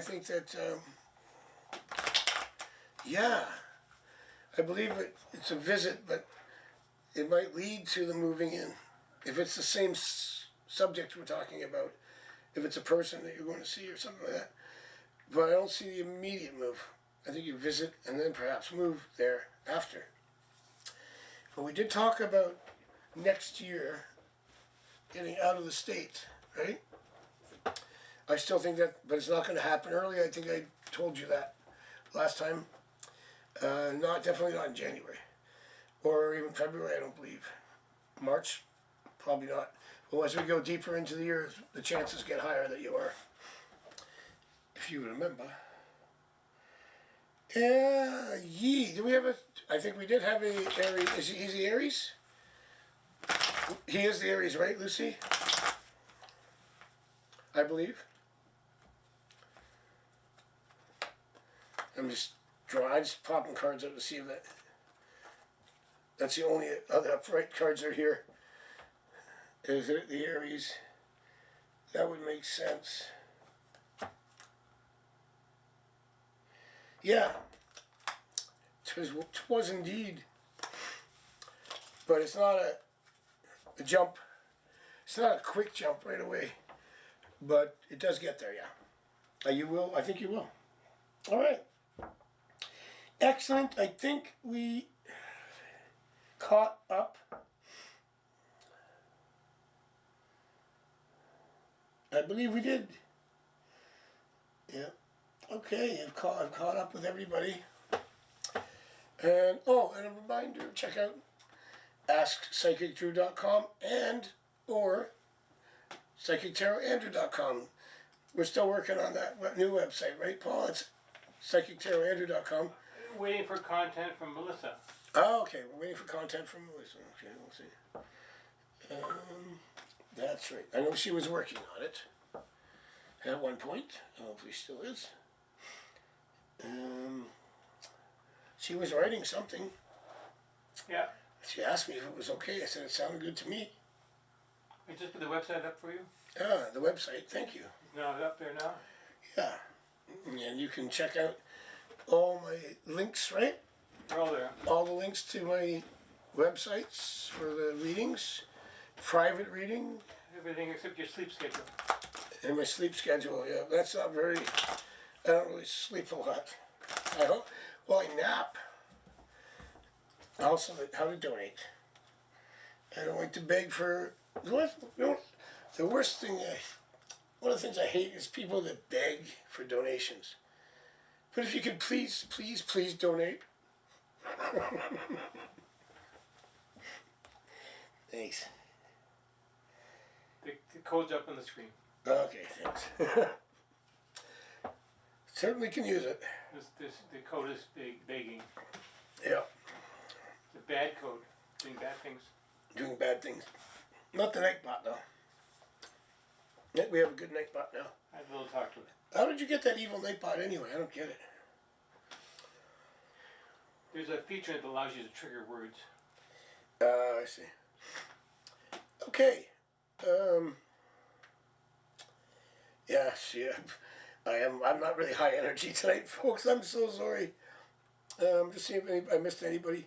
think that, yeah, I believe it's a visit, but it might lead to the moving in. If it's the same subject we're talking about, if it's a person that you're going to see or something like that. But I don't see the immediate move. I think you visit and then perhaps move there after. But we did talk about next year getting out of the state, right? I still think that, but it's not going to happen early. I think I told you that last time. Definitely not in January. Or even February, I don't believe. March, probably not. Well, as we go deeper into the year, the chances get higher that you are. If you remember. Do we have a... I think we did have a Aries. Is he the Aries? He is the Aries, right, Lucy? I believe. I'm just popping cards out to see if that... That's the only other upright cards are here. Is it the Aries? That would make sense. Yeah. It was indeed. But it's not a jump. It's not a quick jump right away. But it does get there, yeah. You will. I think you will. All right. Excellent. I think we caught up. I believe we did. Yeah. Okay, I've caught up with everybody. And and a reminder, check out AskPsychicDrew.com and or PsychicTarotAndrew.com. We're still working on that new website, right, Paul? It's PsychicTarotAndrew.com. Waiting for content from Melissa. Oh, okay. We're waiting for content from Melissa. Okay, we'll see. That's right. I know she was working on it at one point. Hopefully still is. She was writing something. Yeah. She asked me if it was okay. I said it sounded good to me. I just put the website up for you. Ah, the website. Thank you. No, it's up there now. Yeah. And you can check out all my links, right? They're all there. All the links to my websites for the readings, private reading, Everything except your sleep schedule. and my sleep schedule. Yeah, that's not very. I don't really sleep a lot. I hope. Well, I nap. Also, how to donate. I don't like to beg for. The worst thing. One of the things I hate is people that beg for donations. But if you could please, please, please donate. Thanks. The code's up on the screen. Okay, thanks. Certainly can use it. The code is begging. Yeah, It's a bad code. Doing bad things. doing bad things. Not the Nightbot though. Yeah, we have a good Nightbot now. I had a little talk to it. How did you get that evil Nightbot anyway? I don't get it. There's a feature that allows you to trigger words. I see. Okay. I'm not really high energy tonight, folks. I'm so sorry. Just seeing if I missed anybody.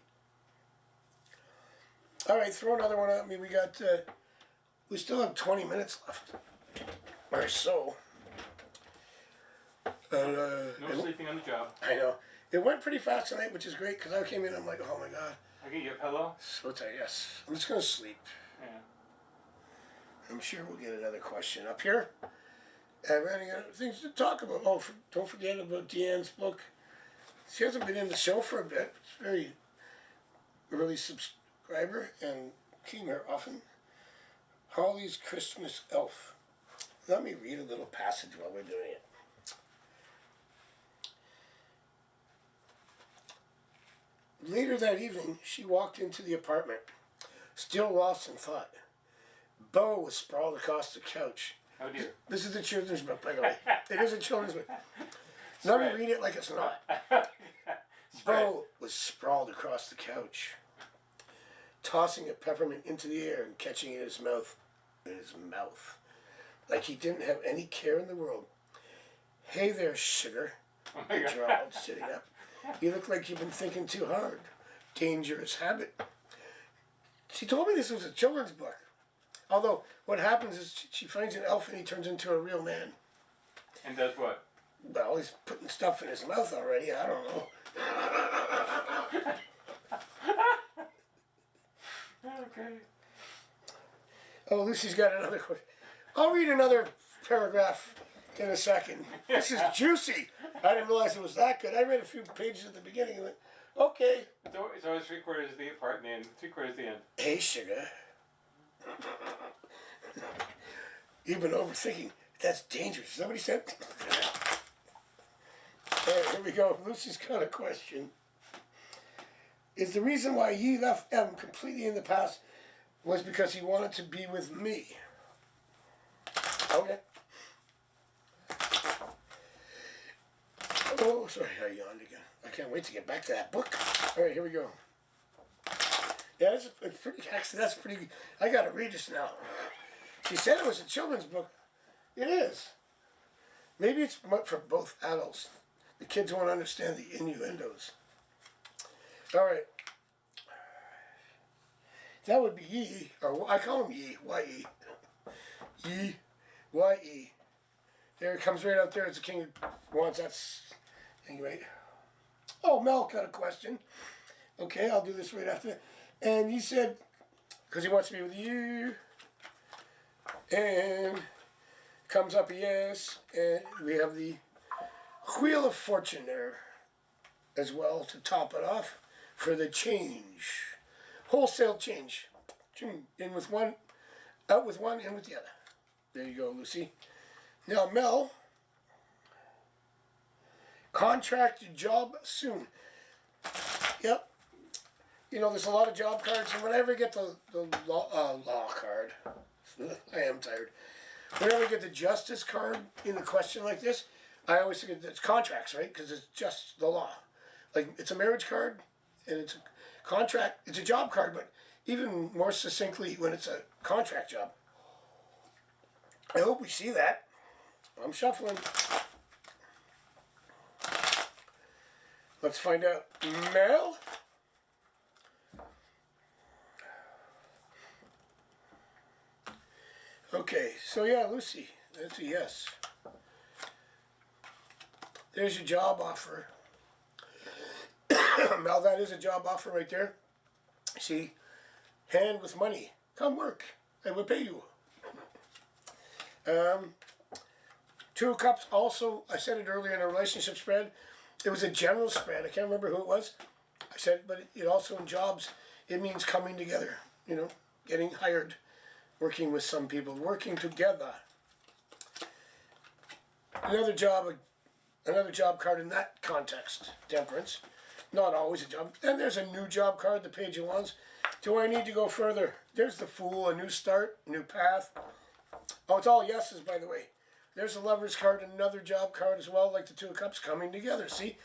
All right, throw another one at me. We still have 20 minutes left, or so. No sleeping on the job. I know. It went pretty fast tonight, which is great, because I came in, I'm like, oh my God. I'll get you a pillow. So tired, yes. I'm just going to sleep. Yeah. I'm sure we'll get another question up here. And we're running out of things to talk about. Oh, don't forget about Deanne's book. She hasn't been in the show for a bit. It's a very early subscriber and came here often. Holly's Christmas Elf. Let me read a little passage while we're doing it. Later that evening, she walked into the apartment, still lost in thought. Bo was sprawled across the couch. Oh dear. This is a children's book, by the way. It is a children's book. Let me read it like it's not. Bo was sprawled across the couch, tossing a peppermint into the air and catching it in his mouth, like he didn't have any care in the world. Hey there, sugar, he drawled, sitting up. You look like you've been thinking too hard. Dangerous habit. She told me this was a children's book. Although, what happens is she finds an elf and he turns into a real man. And does what? Well, he's putting stuff in his mouth already. I don't know. Okay. Oh, Lucy's got another question. I'll read another paragraph in a second. This is juicy. I didn't realize it was that good. I read a few pages at the beginning and went, okay. It's always 3/4 the part and the end. 3/4 the end. Hey, sugar. You've been overthinking. That's dangerous. Somebody said. All right, here we go. Lucy's got a question. Is the reason why he left M completely in the past was because he wanted to be with me? Okay. Oh, sorry, I yawned again. I can't wait to get back to that book. All right, here we go. Yeah, it's pretty. Actually, that's pretty. I gotta read this now. She said it was a children's book. It is. Maybe it's meant for both adults. The kids won't understand the innuendos. All right. That would be Yi, or I call him Yi, Y-E. Yi, Y-E. There it comes right out there. It's the King of Wands. That's, anyway. Oh, Mel got a question. Okay, I'll do this right after. And he said, because he wants to be with you, and comes up a yes, and we have the Wheel of Fortune there as well to top it off for the change. Wholesale change. In with one, out with one, in with the other. There you go, Lucy. Now, Mel, contract job soon. Yep. You know, there's a lot of job cards, and whenever I get the law card, I am tired. Whenever I get the justice card in a question like this, I always think it's contracts, right? Because it's just the law. Like, it's a marriage card, and it's a contract. It's a job card, but even more succinctly when it's a contract job. I hope we see that. I'm shuffling. Let's find out. Mel? Okay, so yeah, Lucy, that's a yes. There's your job offer. Mel, that is a job offer right there. See, hand with money. Come work. I will pay you. Two of Cups also, I said it earlier in a relationship spread. It was a general spread. I can't remember who it was. I said, but it also in jobs, it means coming together, you know, getting hired, working with some people, working together. Another job card in that context, Temperance. Not always a job. And there's a new job card, the page of wands. Do I need to go further? There's the Fool, a new start, new path. Oh, it's all yeses, by the way. There's a Lover's card, another job card as well, like the Two of Cups coming together. See?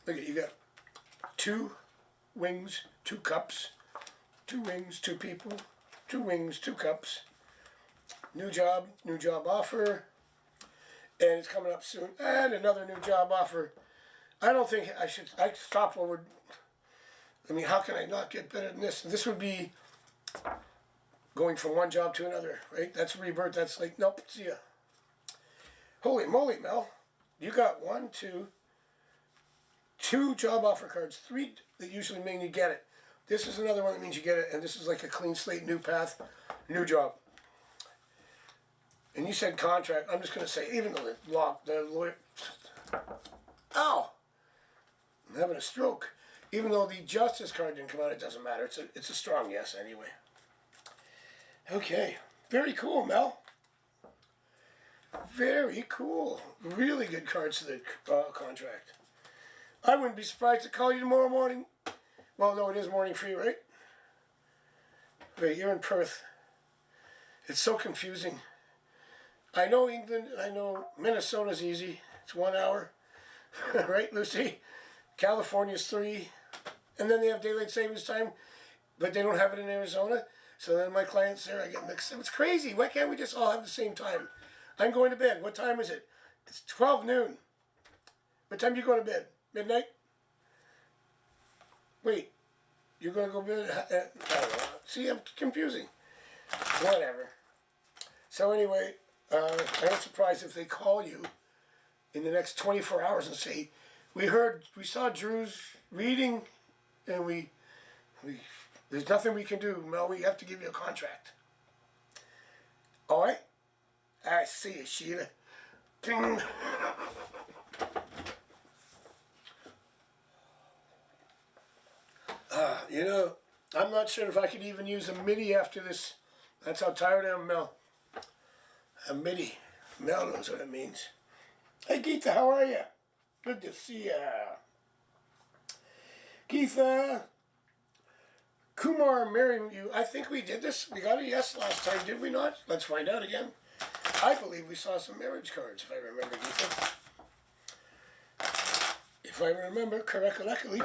Look at it. You got 2 wings, 2 cups, 2 wings, 2 people, 2 wings, 2 cups. New job offer. And it's coming up soon. And another new job offer. I don't think I stop what we're... I mean, how can I not get better than this? This would be going from one job to another, right? That's rebirth. That's like, nope, see ya. Holy moly, Mel. You got 2 job offer cards. 3 that usually mean you get it. This is another one that means you get it, and this is like a clean slate, new path, new job. And you said contract. I'm just going to say, even though the lawyer... Ow! I'm having a stroke. Even though the justice card didn't come out, it doesn't matter. It's a strong yes anyway. Okay. Very cool, Mel. Very cool. Really good cards to the contract. I wouldn't be surprised to call you tomorrow morning. Well, no, it is morning for you, right? Wait, you're in Perth. It's so confusing. I know England, I know Minnesota's easy. It's 1 hour. Right, Lucy? California's 3. And then they have daylight savings time, but they don't have it in Arizona. So then my clients there, I get mixed up. It's crazy. Why can't we just all have the same time? I'm going to bed. What time is it? It's 12 noon. What time do you go to bed? Midnight? Wait. You're going to go to bed? I don't know. See, I'm confusing. Whatever. So anyway, I'm surprised if they call you in the next 24 hours and say, we saw Drew's reading, and there's nothing we can do, Mel. We have to give you a contract. All right? I see you, Sheila. Ding. You know, I'm not sure if I could even use a MIDI after this. That's how tired I am, Mel. A MIDI. Mel knows what it means. Hey, Geetha, how are you? Good to see ya. Geetha, Kumar marrying you. I think we did this. We got a yes last time, did we not? Let's find out again. I believe we saw some marriage cards, if I remember, Geetha. If I remember correctly.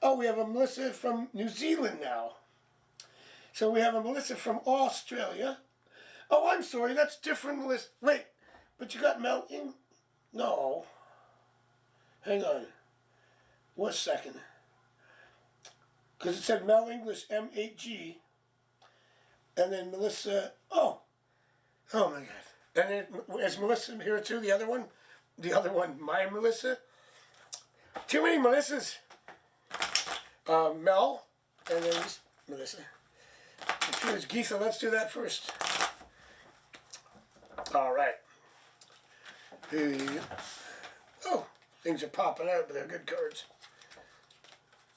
Oh, we have a Melissa from New Zealand now. So we have a Melissa from Australia. Oh, I'm sorry, that's different Melissa. Wait, but you got Mel in... No. Hang on. 1 second. Because it said Mel English M8G. And then Melissa... Oh my God. And then is Melissa here too, the other one? The other one, my Melissa? Too many Melissas. Mel, and then this Melissa. Here's Geetha. Let's do that first. All right. Here you go. Oh, things are popping out, but they're good cards.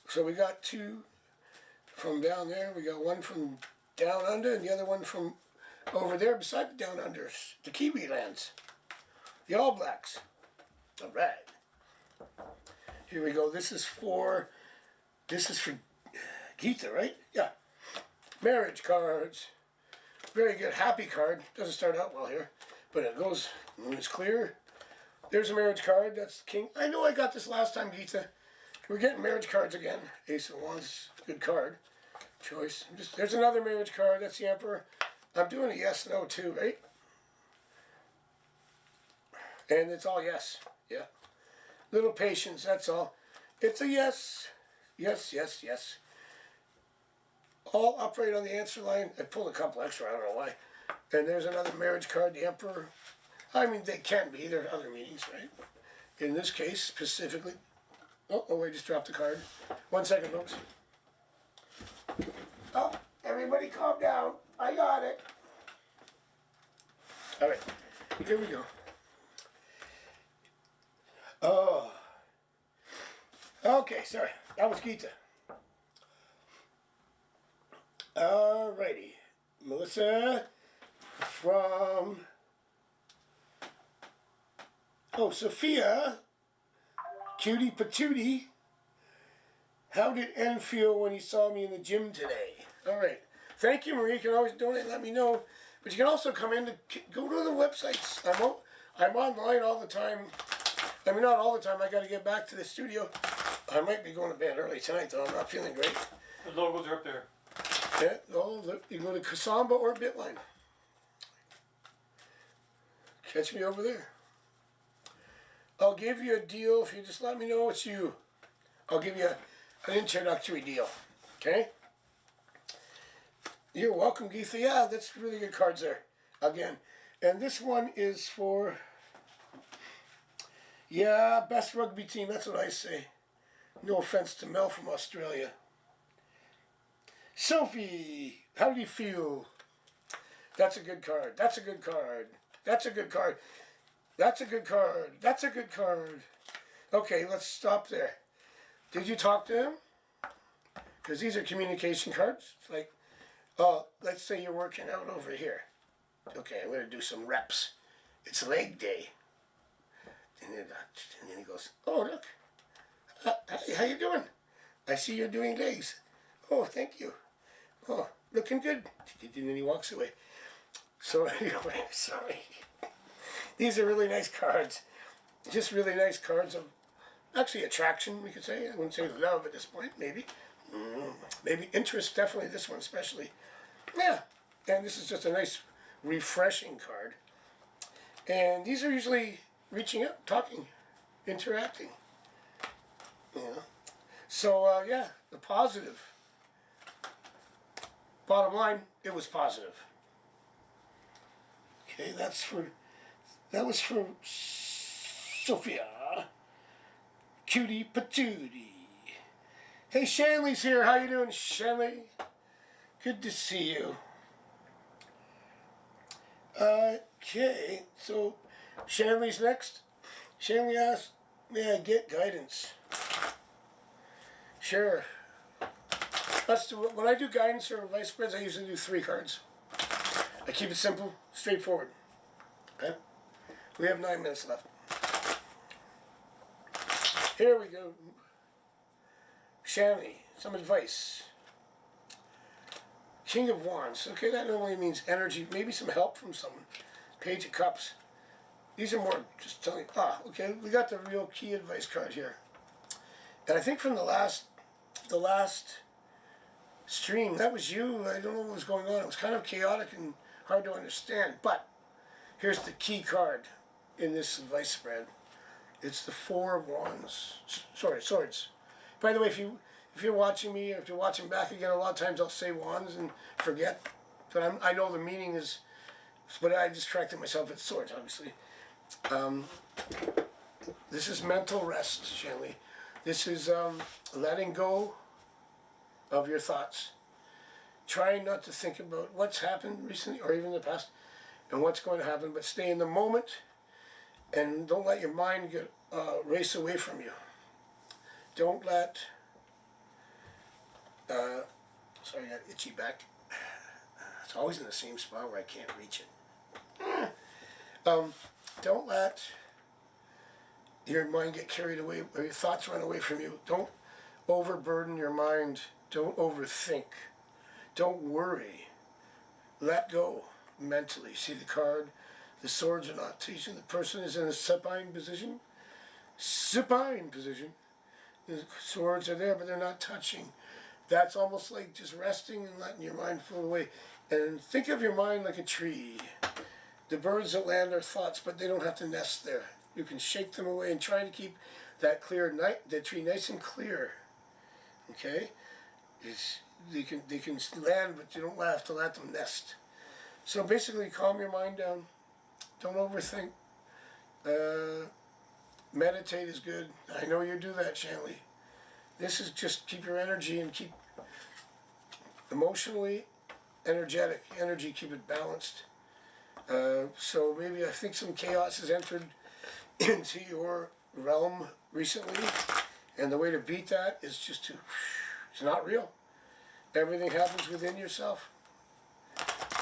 So we got two from down there. We got one from down under, and the other one from over there beside the down unders, the Kiwi lands, the All Blacks. All right. Here we go. This is for Geetha, right? Yeah. Marriage cards. Very good. Happy card. Doesn't start out well here, but it goes when it's clear. There's a marriage card. That's the king. I know I got this last time, Geetha. We're getting marriage cards again. Ace of Wands. Good card. Choice. There's another marriage card. That's the Emperor. I'm doing a yes, no too, right? And it's all yes. Yeah. Little patience, that's all. It's a yes. Yes, yes, yes. All upright on the answer line. I pulled a couple extra, I don't know why. And there's another marriage card, the Emperor. I mean, they can be. There are other meanings, right? In this case, specifically. Oh, I just dropped the card. 1 second, folks. Oh, everybody calm down. I got it. All right, here we go. Oh. Okay, sorry. That was Geetha. All righty. Melissa from... Oh, Sophia. Cutie patootie. How did N feel when he saw me in the gym today? All right. Thank you, Marie. You can always donate and let me know. But you can also come in to go to the websites. I'm online all the time. I mean, not all the time. I got to get back to the studio. I might be going to bed early tonight, though. I'm not feeling great. The logos are up there. Yeah, no, look, you go to Kasamba or Bitline. Catch me over there. I'll give you a deal if you just let me know it's you. I'll give you an introductory deal. Okay? You're welcome, Geetha. Yeah, that's really good cards there. Again. And this one is for... Yeah, best rugby team. That's what I say. No offense to Mel from Australia. Sophie, how do you feel? That's a good card. That's a good card. That's a good card. That's a good card. That's a good card. Okay, let's stop there. Did you talk to him? Because these are communication cards. It's like, oh, let's say you're working out over here. Okay, I'm going to do some reps. It's leg day. And then he goes, oh, look. How you doing? I see you're doing legs. Oh, thank you. Oh, looking good. And then he walks away. So anyway, sorry. These are really nice cards. Just really nice cards of actually attraction, we could say. I wouldn't say love at this point, maybe. Maybe interest, definitely this one especially. Yeah, and this is just a nice refreshing card. And these are usually reaching out, talking, interacting. You know. So, yeah, the positive. Bottom line, it was positive. Okay, that was for Sophia. Cutie patootie. Hey, Shanley's here. How you doing, Shanley? Good to see you. Okay, so Shanley's next. Shanley asks, may I get guidance? Sure. When I do guidance or vice spreads, I usually do 3 cards. I keep it simple, straightforward. Okay? We have 9 minutes left. Here we go. Shanley, some advice. King of Wands. Okay, that normally means energy, maybe some help from someone. Page of Cups. These are more just telling. Okay, we got the real key advice card here. And I think from the last stream, that was you. I don't know what was going on. It was kind of chaotic and hard to understand. But here's the key card in this advice spread. It's the 4 of Wands. Sorry, Swords. By the way, if you're watching me, or if you're watching back again, a lot of times I'll say Wands and forget. But I know the meaning is, but I just corrected myself. It's Swords, obviously. This is mental rest, Shanley. This is letting go of your thoughts. Trying not to think about what's happened recently or even in the past and what's going to happen, but stay in the moment and don't let your mind get race away from you. Don't let, sorry, I got itchy back. It's always in the same spot where I can't reach it. Don't let your mind get carried away or your thoughts run away from you. Don't overburden your mind. Don't overthink. Don't worry. Let go mentally. See the card? The swords are not teaching. The person is in a supine position. Supine position. The swords are there, but they're not touching. That's almost like just resting and letting your mind float away. And think of your mind like a tree. The birds that land are thoughts, but they don't have to nest there. You can shake them away and try to keep that the tree nice and clear. Okay? They can land, but you don't have to let them nest. So basically, calm your mind down. Don't overthink. Meditate is good. I know you do that, Shanley. This is just keep your energy and keep emotionally energetic. Energy, keep it balanced. So maybe I think some chaos has entered into your realm recently, and the way to beat that is just to, it's not real. Everything happens within yourself.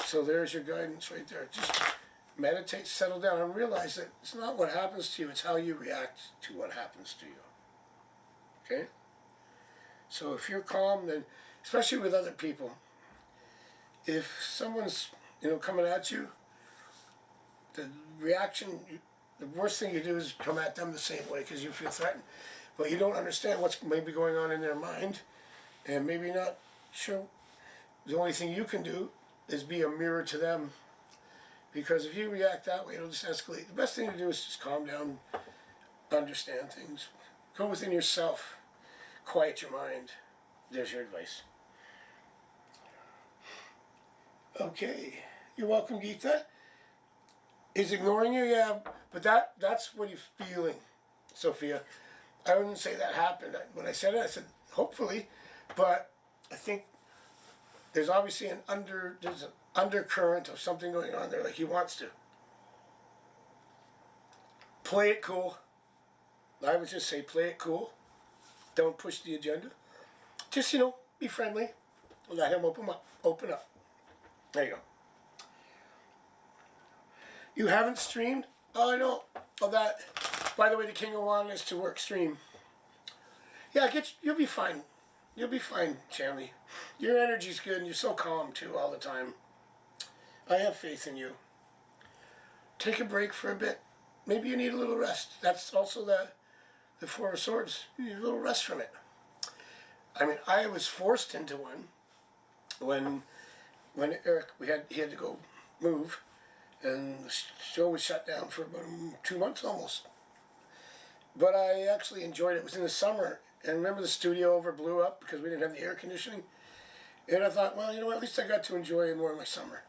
So there's your guidance right there. Just meditate, settle down, and realize that it's not what happens to you, it's how you react to what happens to you. Okay? So if you're calm, then, especially with other people, if someone's, coming at you, the reaction, the worst thing you do is come at them the same way because you feel threatened. But you don't understand what's maybe going on in their mind, and maybe not sure. The only thing you can do is be a mirror to them, because if you react that way, it'll just escalate. The best thing to do is just calm down, understand things, go within yourself, quiet your mind. There's your advice. Okay, you're welcome, Geeta. Is ignoring you? Yeah, but that's what he's feeling, Sophia. I wouldn't say that happened. When I said it, I said hopefully, but I think there's obviously an undercurrent of something going on there, like he wants to. Play it cool. I would just say play it cool. Don't push the agenda. Just, be friendly. Let him open up. There you go. You haven't streamed? Oh, I know. Oh, that. By the way, the King of Wand is to work stream. Yeah, you'll be fine. You'll be fine, Shanley. Your energy's good and you're so calm, too, all the time. I have faith in you. Take a break for a bit. Maybe you need a little rest. That's also the Four of Swords. You need a little rest from it. I mean, I was forced into one when Eric, he had to go move. And the show was shut down for about 2 months almost. But I actually enjoyed it. It was in the summer. And remember the studio over blew up because we didn't have the air conditioning? And I thought, well, at least I got to enjoy more of my summer.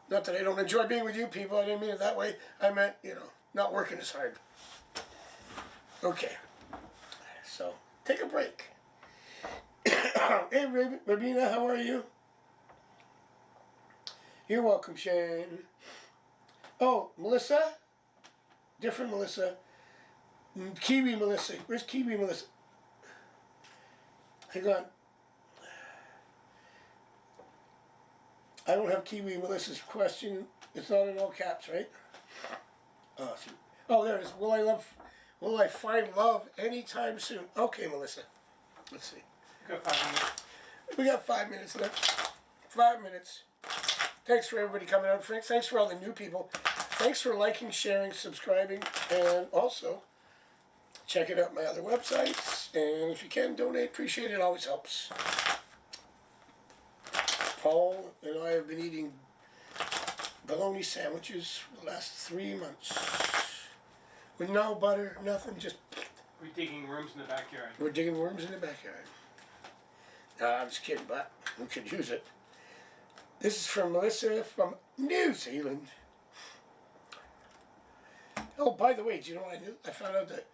Not that I don't enjoy being with you people. I didn't mean it that way. I meant, not working as hard. Okay. So, take a break. Hey, Rabina, how are you? You're welcome, Shane. Oh, Melissa? Different Melissa. Kiwi Melissa. Where's Kiwi Melissa? Hang on. I don't have Kiwi Melissa's question. It's not in all caps, right? Oh, there it is. Will I find love anytime soon? Okay, Melissa. Let's see. Got 5 minutes. We got 5 minutes left. 5 minutes. Thanks for everybody coming out. Thanks for all the new people. Thanks for liking, sharing, subscribing, and also checking out my other websites. And if you can donate, appreciate it. Always helps. Paul and I have been eating bologna sandwiches for the last 3 months. With no butter, nothing, just... We're digging worms in the backyard. We're digging worms in the backyard. I'm just kidding, but we could use it. This is from Melissa from New Zealand. Oh, by the way, do you know what I knew? I found out that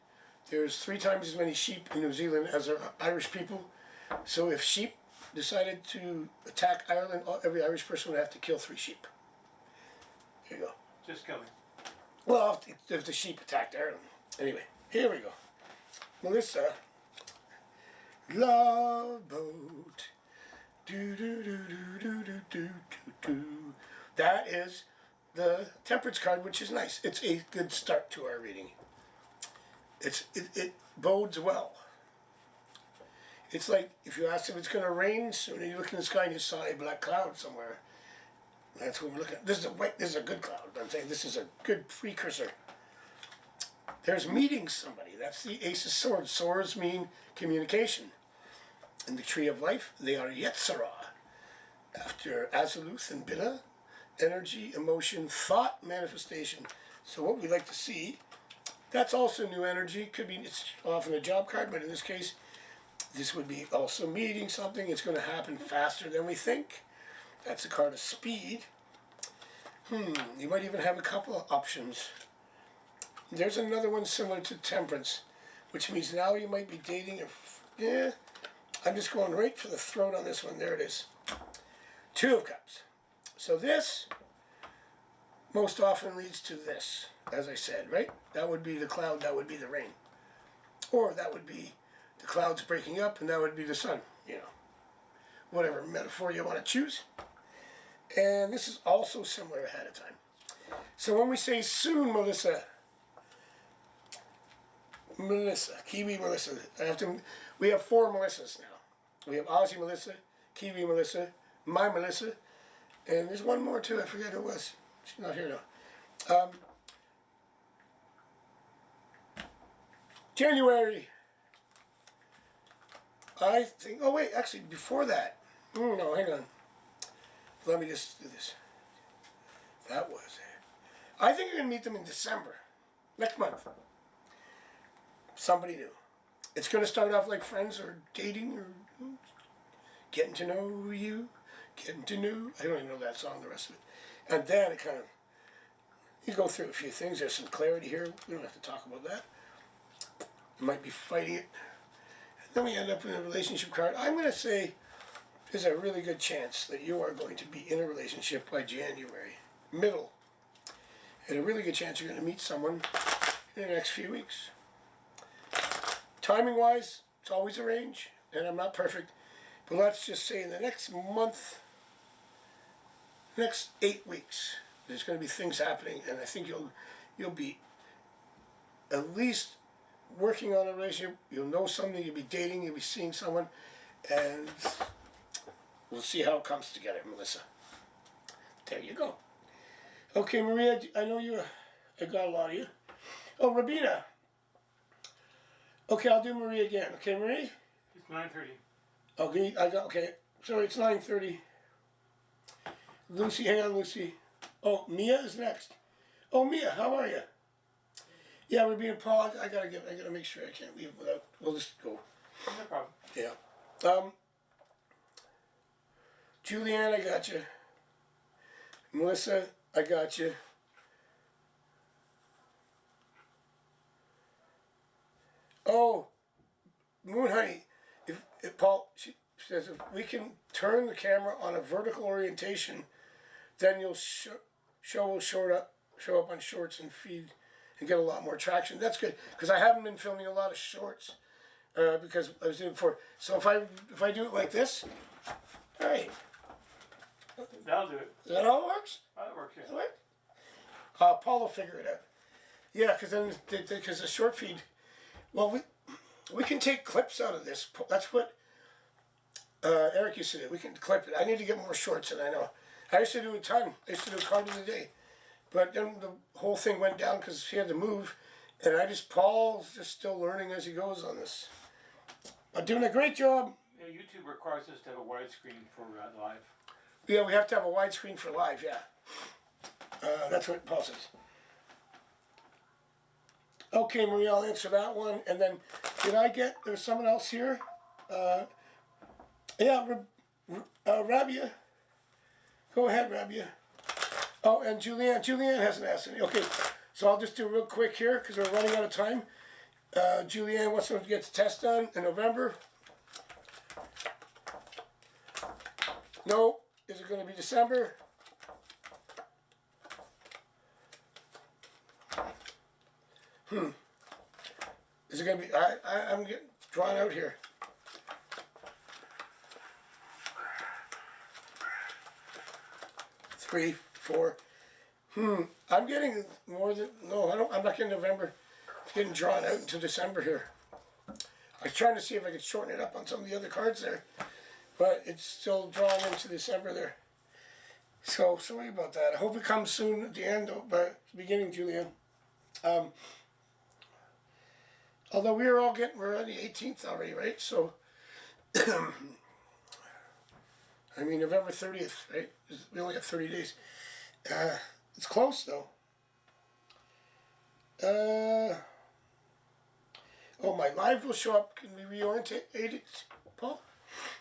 There's 3 times as many sheep in New Zealand as there are Irish people. So if sheep decided to attack Ireland, every Irish person would have to kill 3 sheep. There you go. Just killing. Well, if the sheep attacked Ireland. Anyway, here we go. Melissa. Love boat. Do do do do do do do do. That is the temperance card, which is nice. It's a good start to our reading. It bodes well. It's like if you ask if it's going to rain soon, and you look in the sky and you saw a black cloud somewhere. That's what we're looking at. This is a good cloud. I'm saying this is a good precursor. There's meeting somebody. That's the Ace of Swords. Swords mean communication. In the Tree of Life, they are Yetzirah. After Azaluth and Binah, energy, emotion, thought, manifestation. So what we like to see, that's also new energy. Could be, it's often a job card, but in this case, this would be also meeting something. It's going to happen faster than we think. That's a card of speed. You might even have a couple of options. There's another one similar to temperance, which means now you might be dating a... I'm just going right for the throat on this one. There it is. 2 of Cups. So this most often leads to this, as I said, right? That would be the cloud, that would be the rain. Or that would be the clouds breaking up, and that would be the sun, you know. Whatever metaphor you want to choose. And this is also similar ahead of time. So when we say soon, Melissa, Kiwi Melissa. We have 4 Melissas now. We have Aussie Melissa, Kiwi Melissa, my Melissa, and there's one more too. I forget who it was. She's not here now. January. I think. Oh wait, actually before that. No, hang on. Let me just do this. That was it. I think you're gonna meet them in December, next month. Somebody new. It's going to start off like friends or dating or getting to know you, getting to know. I don't even know that song, the rest of it. And then it kind of, you go through a few things. There's some clarity here. We don't have to talk about that. You might be fighting it. And then we end up in a relationship card. I'm going to say there's a really good chance that you are going to be in a relationship by January, middle. And a really good chance you're going to meet someone in the next few weeks. Timing wise, it's always a range, and I'm not perfect, but let's just say in the next month, next 8 weeks, there's going to be things happening, and I think you'll be at least working on a relationship. You'll know something. You'll be dating. You'll be seeing someone, and we'll see how it comes together, Melissa. There you go. Okay, Maria, I know I got a lot of you. Oh, Rabina. Okay, I'll do Marie again. Okay, Marie? It's 9:30. Okay, okay. Sorry, it's 9:30. Lucy, hang on, Lucy. Oh, Mia is next. Oh, Mia, how are you? Yeah, we're being Paul. I gotta make sure I can't leave without. We'll just go. No problem. Yeah. Julianne, I got you. Melissa, I got you. Oh, Moon Honey, if Paul, she says, if we can turn the camera on a vertical orientation, then you'll show up on shorts and feed and get a lot more traction. That's good, because I haven't been filming a lot of shorts because I was doing it before. So if I do it like this, all right. That'll do it. Is that how it works? That works, yeah. Does it work? Paul will figure it out. Yeah, because the short feed. Well, we can take clips out of this. That's what Eric used to do. We can clip it. I need to get more shorts, and I know. I used to do a ton. I used to do a card of the day. But then the whole thing went down because he had to move. And Paul's just still learning as he goes on this. I'm doing a great job. Yeah, YouTube requires us to have a widescreen for live. Yeah, we have to have a widescreen for live, yeah. That's what Paul says. Okay, Marie, I'll answer that one. And then, there's someone else here? Rabia. Go ahead, Rabia. Oh, and Julianne. Julianne hasn't asked any. Okay, so I'll just do real quick here because we're running out of time. Julianne wants to get the test done in November. No. Is it going to be December? Is it going to be... I'm getting drawn out here. Three, four. I'm getting more than... No, I'm not getting November. It's getting drawn out into December here. I was trying to see if I could shorten it up on some of the other cards there. But it's still drawn into December there. So, sorry about that. I hope it comes soon at the end, but beginning, Julian. Although we're on the 18th already, right? So, I mean, November 30th, right? We only have 30 days. It's close, though. Oh, my live will show up. Can we reorientate it, Paul?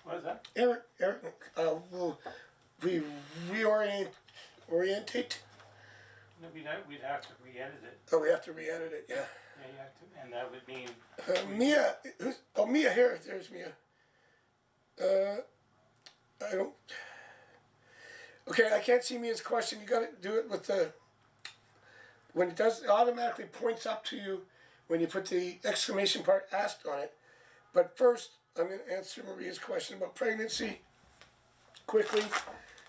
What is that? Eric, will we orientate? No, we'd have to re-edit it. Oh, we have to re-edit it, yeah. Yeah, you have to, and that would mean... Mia, Mia here, there's Mia. I don't... Okay, I can't see Mia's question. You gotta do it with the... When it does, it automatically points up to you when you put the exclamation part asked on it. But first, I'm going to answer Maria's question about pregnancy quickly,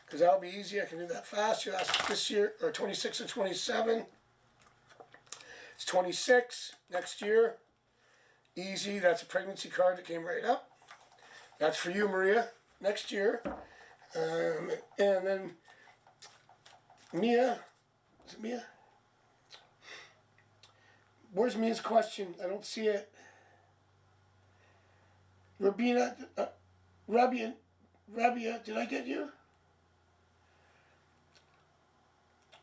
because that'll be easy. I can do that fast. You asked this year, or 26 or 27. It's 26 next year. Easy. That's a pregnancy card that came right up. That's for you, Maria, next year. And then Mia. Is it Mia? Where's Mia's question? I don't see it. Rabia, did I get you?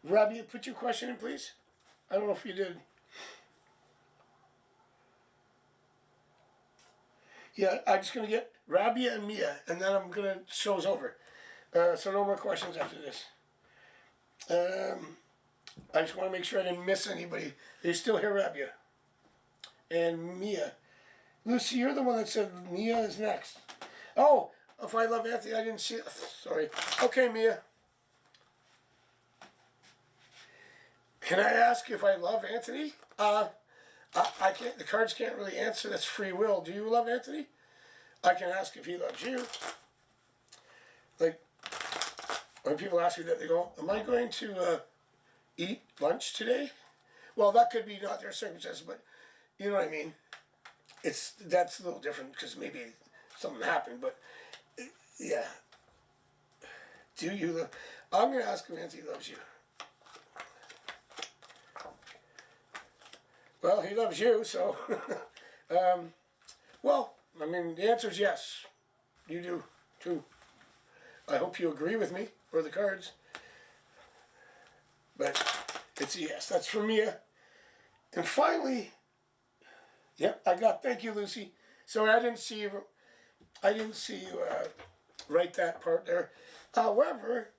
Rabia, put your question in, please. I don't know if you did. Yeah, I'm just going to get Rabia and Mia, and then I'm going to show's over. So no more questions after this. I just want to make sure I didn't miss anybody. You're still here, Rabia. And Mia. Lucy, you're the one that said Mia is next. Oh, if I love Anthony, I didn't see it. Sorry. Okay, Mia. Can I ask if I love Anthony? I can't. The cards can't really answer. That's free will. Do you love Anthony? I can ask if he loves you. Like, when people ask me that, they go, am I going to eat lunch today? Well, that could be not their circumstances, but you know what I mean. That's a little different because maybe something happened, but yeah. Do you love? I'm going to ask if Anthony loves you. Well, he loves you, so. Well, I mean, the answer is yes. You do, too. I hope you agree with me, or the cards. But it's a yes. That's from Mia. And finally, yep, thank you, Lucy. Sorry, I didn't see you write that part there. However,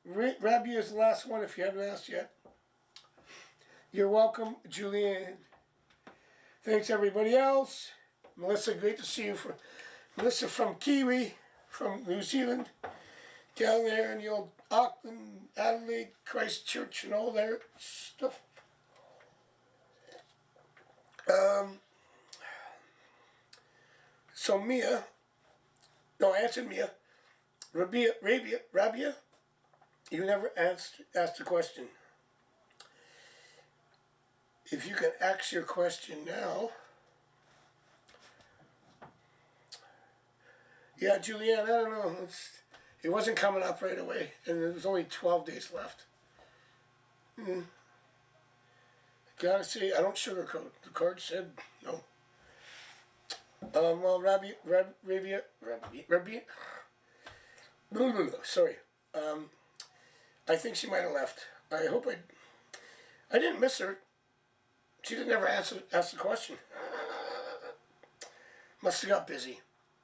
Rabia is the last one if you haven't asked yet. You're welcome, Julianne. Thanks, everybody else. Melissa, great to see you. Melissa from Kiwi, from New Zealand. Down there in the old Auckland, Adelaide, Christchurch, and all that stuff. So Mia, no, I answered Mia. Rabia, you never asked the question. If you can ask your question now. Yeah, Julianne, I don't know. It wasn't coming up right away, and there was only 12 days left. Gotta say, I don't sugarcoat. The card said no. Well, Rabia, sorry. I think she might have left. I hope I didn't miss her. She didn't ever ask the question. Must have got busy.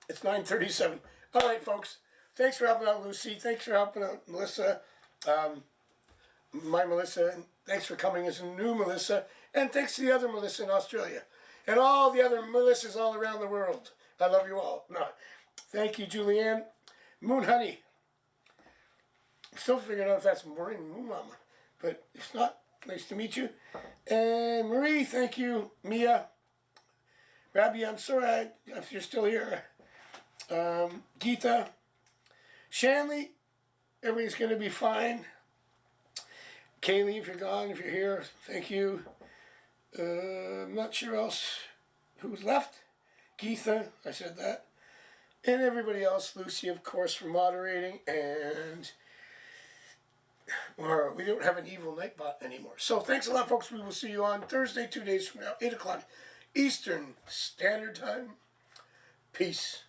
It's 9:37. All right, folks. Thanks for helping out, Lucy. Thanks for helping out, Melissa. My Melissa. And thanks for coming as a new Melissa. And thanks to the other Melissa in Australia. and all the other Melissas all around the world. I love you all. No, thank you, Julianne. Moon Honey. I'm still figuring out if that's Maureen Moon Mama, but if not, nice to meet you. And Marie, thank you. Mia. Rabbi, I'm sorry if you're still here. Geeta. Shanley, everything's going to be fine. Kaylee, if you're gone, if you're here, thank you. I'm not sure else who's left. Geetha, I said that. And everybody else, Lucy, of course, for moderating. And we don't have an evil Nightbot anymore. So thanks a lot, folks. We will see you on Thursday, 2 days from now, 8 o'clock Eastern Standard Time. Peace.